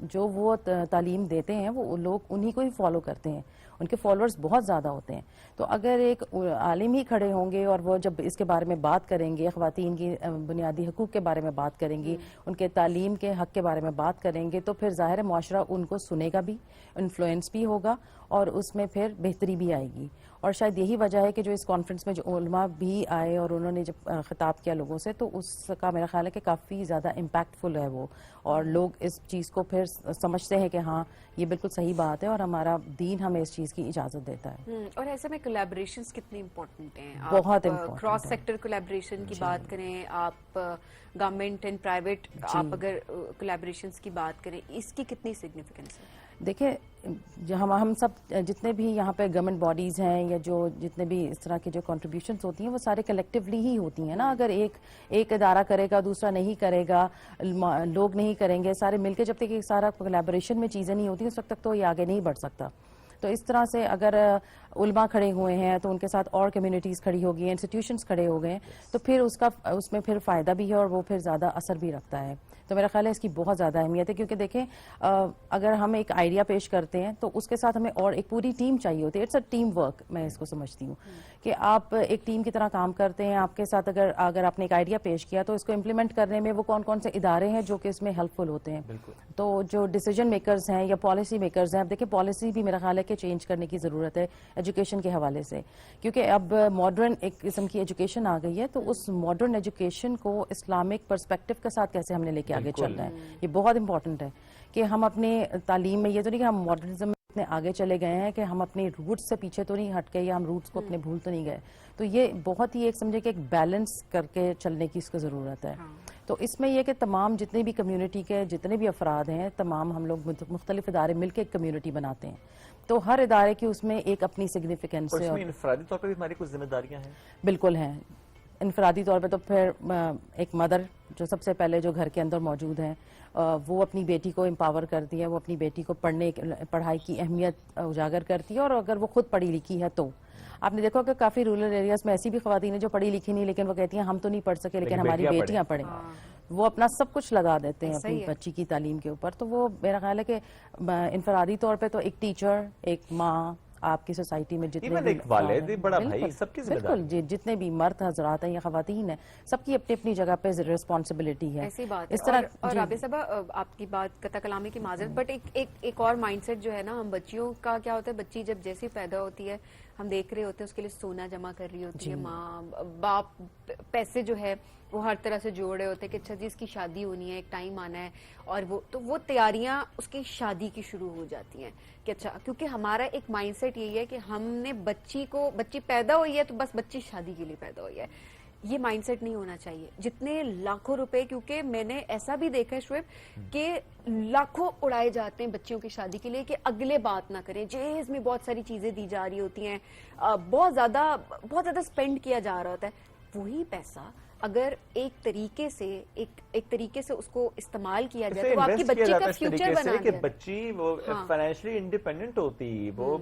جو وہ تعلیم دیتے ہیں وہ لوگ انہی کو ہی فالو کرتے ہیں, ان کے فالوورز بہت زیادہ ہوتے ہیں. تو اگر ایک عالم ہی کھڑے ہوں گے اور وہ جب اس کے بارے میں بات کریں گے, خواتین کی بنیادی حقوق کے بارے میں بات کریں گی, ان کے تعلیم کے حق کے بارے میں بات کریں گے, تو پھر ظاہر معاشرہ ان کو سنے گا بھی, انفلوئنس بھی ہوگا, اور اس میں پھر بہتری بھی آئے گی. اور شاید یہی وجہ ہے کہ جو اس کانفرنس میں جو علماء بھی آئے اور انہوں نے جب خطاب کیا لوگوں سے, تو اس کا میرا خیال ہے کہ کافی زیادہ امپیکٹ فل ہے وہ, اور لوگ اس چیز کو پھر سمجھتے ہیں کہ ہاں یہ بالکل صحیح بات ہے اور ہمارا دین ہمیں اس چیز کی اجازت دیتا ہے. اور ایسے میں کولیبریشنز کتنی امپورٹنٹ ہیں, بہت امپورٹنٹ, کراس سیکٹر کولیبریشن کی بات کریں آپ, گورنمنٹ اینڈ پرائیویٹ آپ اگر کولیبریشنز کی بات کریں, اس کی کتنی سگنیفیکینس ہے؟ دیکھیں جو ہم سب جتنے بھی یہاں پہ گورنمنٹ باڈیز ہیں یا جو جتنے بھی اس طرح کی جو کنٹریبیوشنز ہوتی ہیں وہ سارے کلیکٹیولی ہی ہوتی ہیں نا. اگر ایک ادارہ کرے گا دوسرا نہیں کرے گا, لوگ نہیں کریں گے, سارے مل کے جب تک ایک سارا کولیبریشن میں چیزیں نہیں ہوتی اس وقت تک تو یہ آگے نہیں بڑھ سکتا. تو اس طرح سے اگر علماء کھڑے ہوئے ہیں تو ان کے ساتھ اور کمیونٹیز کھڑی ہو گئی ہیں, انسٹیٹیوشنز کھڑے ہو گئے ہیں, تو پھر اس میں پھر فائدہ بھی ہے اور وہ پھر زیادہ اثر بھی رکھتا ہے. تو میرا خیال ہے اس کی بہت زیادہ اہمیت ہے, کیونکہ دیکھیں اگر ہم ایک آئیڈیا پیش کرتے ہیں تو اس کے ساتھ ہمیں اور ایک پوری ٹیم چاہیے ہوتی ہے. اٹس اے ٹیم ورک, میں اس کو سمجھتی ہوں کہ آپ ایک ٹیم کی طرح کام کرتے ہیں. آپ کے ساتھ اگر آپ نے ایک آئیڈیا پیش کیا تو اس کو امپلیمنٹ کرنے میں وہ کون کون سے ادارے ہیں جو کہ اس میں ہیلپ فل ہوتے ہیں. تو جو ڈیسیجن میکرز ہیں یا پالیسی میکرز ہیں, اب دیکھیں پالیسی بھی میرا خیال ہے کہ چینج کرنے کی ضرورت ہے ایجوکیشن کے حوالے سے, کیونکہ اب ماڈرن ایک قسم کی ایجوکیشن آ گئی ہے. تو اس ماڈرن ایجوکیشن کو اسلامک پرسپیکٹو کے ساتھ کیسے ہم نے لے کے آگے چلنا ہے, یہ بہت امپورٹنٹ ہے کہ ہم اپنے تعلیم میں, یہ تو نہیں کہ ہم ماڈرنزم میں اتنے آگے چلے گئے ہیں کہ ہم اپنے روٹس سے پیچھے تو نہیں ہٹ گئے یا ہم روٹس کو اپنے بھول تو نہیں گئے. تو یہ بہت ہی ایک سمجھے کہ ایک بیلنس کر کے چلنے کی اس کو ضرورت ہے. تو اس میں یہ کہ تمام جتنے بھی کمیونٹی کے جتنے بھی افراد ہیں, تمام ہم لوگ مختلف ادارے مل کے ایک کمیونٹی بناتے ہیں, تو ہر ادارے کی اس میں ایک اپنی سگنیفیکینس ہے. اور انفرادی طور پہ بھی ہماری کچھ ذمہ داریاں ہیں. بالکل ہیں انفرادی طور پہ. تو پھر ایک مدر جو سب سے پہلے جو گھر کے اندر موجود ہیں وہ اپنی بیٹی کو امپاور کرتی ہے, وہ اپنی بیٹی کو پڑھائی کی اہمیت اجاگر کرتی ہے. اور اگر وہ خود پڑھی لکھی ہے تو آپ نے دیکھا کہ کافی رورل ایریاز میں ایسی بھی خواتین ہیں جو پڑھی لکھی نہیں لیکن وہ کہتی ہیں ہم تو نہیں پڑھ سکے لیکن ہماری بیٹیاں پڑھیں. وہ اپنا سب کچھ لگا دیتے ہیں اپنی بچی کی تعلیم کے اوپر. تو وہ میرا خیال ہے کہ انفرادی طور پہ تو ایک ٹیچر, ایک ماں, آپ کی سوسائٹی میں جتنے بھی والد, بڑا بھائی, سب کی ذمہ داری, بالکل جتنے بھی مرد حضرات ہیں یا خواتین ہیں, سب کی اپنی اپنی جگہ پہ ریسپانسبلٹی ہے. ایسی بات اس طرح. اور رابعہ صاحبہ آپ کی بات قطع کلامی کی معذرت, بٹ ایک اور مائنڈ سیٹ جو ہے نا, ہم بچیوں کا کیا ہوتا ہے, بچی جب جیسی پیدا ہوتی ہے ہم دیکھ رہے ہوتے ہیں اس کے لیے سونا جمع کر رہی ہوتی ہے ماں باپ, پیسے جو ہے وہ ہر طرح سے جوڑ رہے ہوتے ہیں کہ اچھا جی اس کی شادی ہونی ہے, ایک ٹائم آنا ہے, اور وہ تیاریاں اس کی شادی کی شروع ہو جاتی ہیں کہ اچھا, کیونکہ ہمارا ایک مائنڈ سیٹ یہی ہے کہ ہم نے بچی پیدا ہوئی ہے تو بس بچی شادی کے لیے پیدا ہوئی ہے. یہ مائنڈ سیٹ نہیں ہونا چاہیے. جتنے لاکھوں روپے, کیونکہ میں نے ایسا بھی دیکھا ہے شعیب کہ لاکھوں اڑائے جاتے ہیں بچیوں کی شادی کے لیے کہ اگلے بات نہ کریں, جہیز میں بہت ساری چیزیں دی جا رہی ہوتی ہیں, بہت زیادہ اسپینڈ کیا جا رہا ہوتا ہے. وہی پیسہ اگر ایک طریقے سے اس کو استعمال کیا جائے تو آپ کی بچی کا فیوچر بنا دیا. بچی وہ فائنینشلی انڈیپینڈنٹ ہوتی, وہ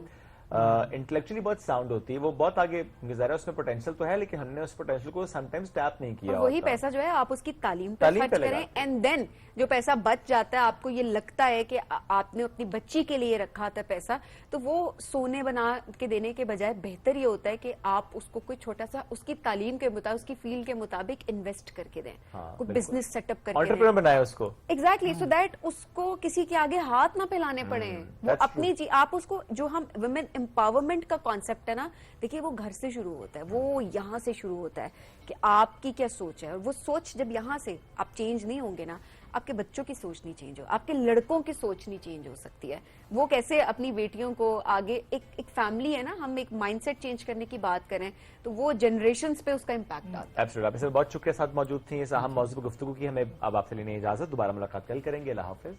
انٹلیکچولی بہت ساؤنڈ ہوتی ہے, وہ بہت آگے گزارا ہے, اس میں پوٹینشیل تو ہے لیکن ہم نے اس پوٹینشیل کو سم ٹائمز ٹیپ نہیں کیا. وہی پیسہ جو ہے آپ اس کی تعلیم پہ خرچ کریں, اینڈ دین جو پیسہ بچ جاتا ہے, آپ کو یہ لگتا ہے کہ آپ نے اپنی بچی کے لیے رکھا تھا پیسہ, تو وہ سونے بنا کے دینے کے بجائے بہتر یہ ہوتا ہے کہ آپ اس کو کوئی چھوٹا سا اس کی تعلیم کے مطابق, اس کی فیلڈ کے مطابق انویسٹ کر کے دیں, کوئی بزنس سیٹ اپ کر کے انٹرپرینور بنائے اس کو. ایگزیکٹلی, سو دیٹ اس کو کسی کے آگے ہاتھ نہ پھیلانے پڑے, وہ اپنی آپ اس کو, جو ہم ویمن امپاورمنٹ کا کانسیپٹ ہے نا, دیکھیے وہ گھر سے شروع ہوتا ہے, وہ یہاں سے شروع ہوتا ہے کہ آپ کی کیا سوچ ہے, اور وہ سوچ جب یہاں سے آپ چینج نہیں ہوں گے نا, آپ کے بچوں کی سوچ نہیں چینج ہو, آپ کے لڑکوں کی سوچ نہیں چینج ہو سکتی ہے. وہ کیسے اپنی بیٹیوں کو آگے, ایک فیملی ہے نا, ہم ایک مائنڈ سیٹ چینج کرنے کی بات کریں تو وہ جنریشنز پہ اس کا امپیکٹ آتا ہے. ایبسولوٹلی, آپ سے بہت شکریہ ساتھ موجود تھیں, اس اہم موضوع پر گفتگو کی. ہمیں اب آپ سے لینے اجازت, دوبارہ ملاقات کل کریں گے. اللہ حافظ.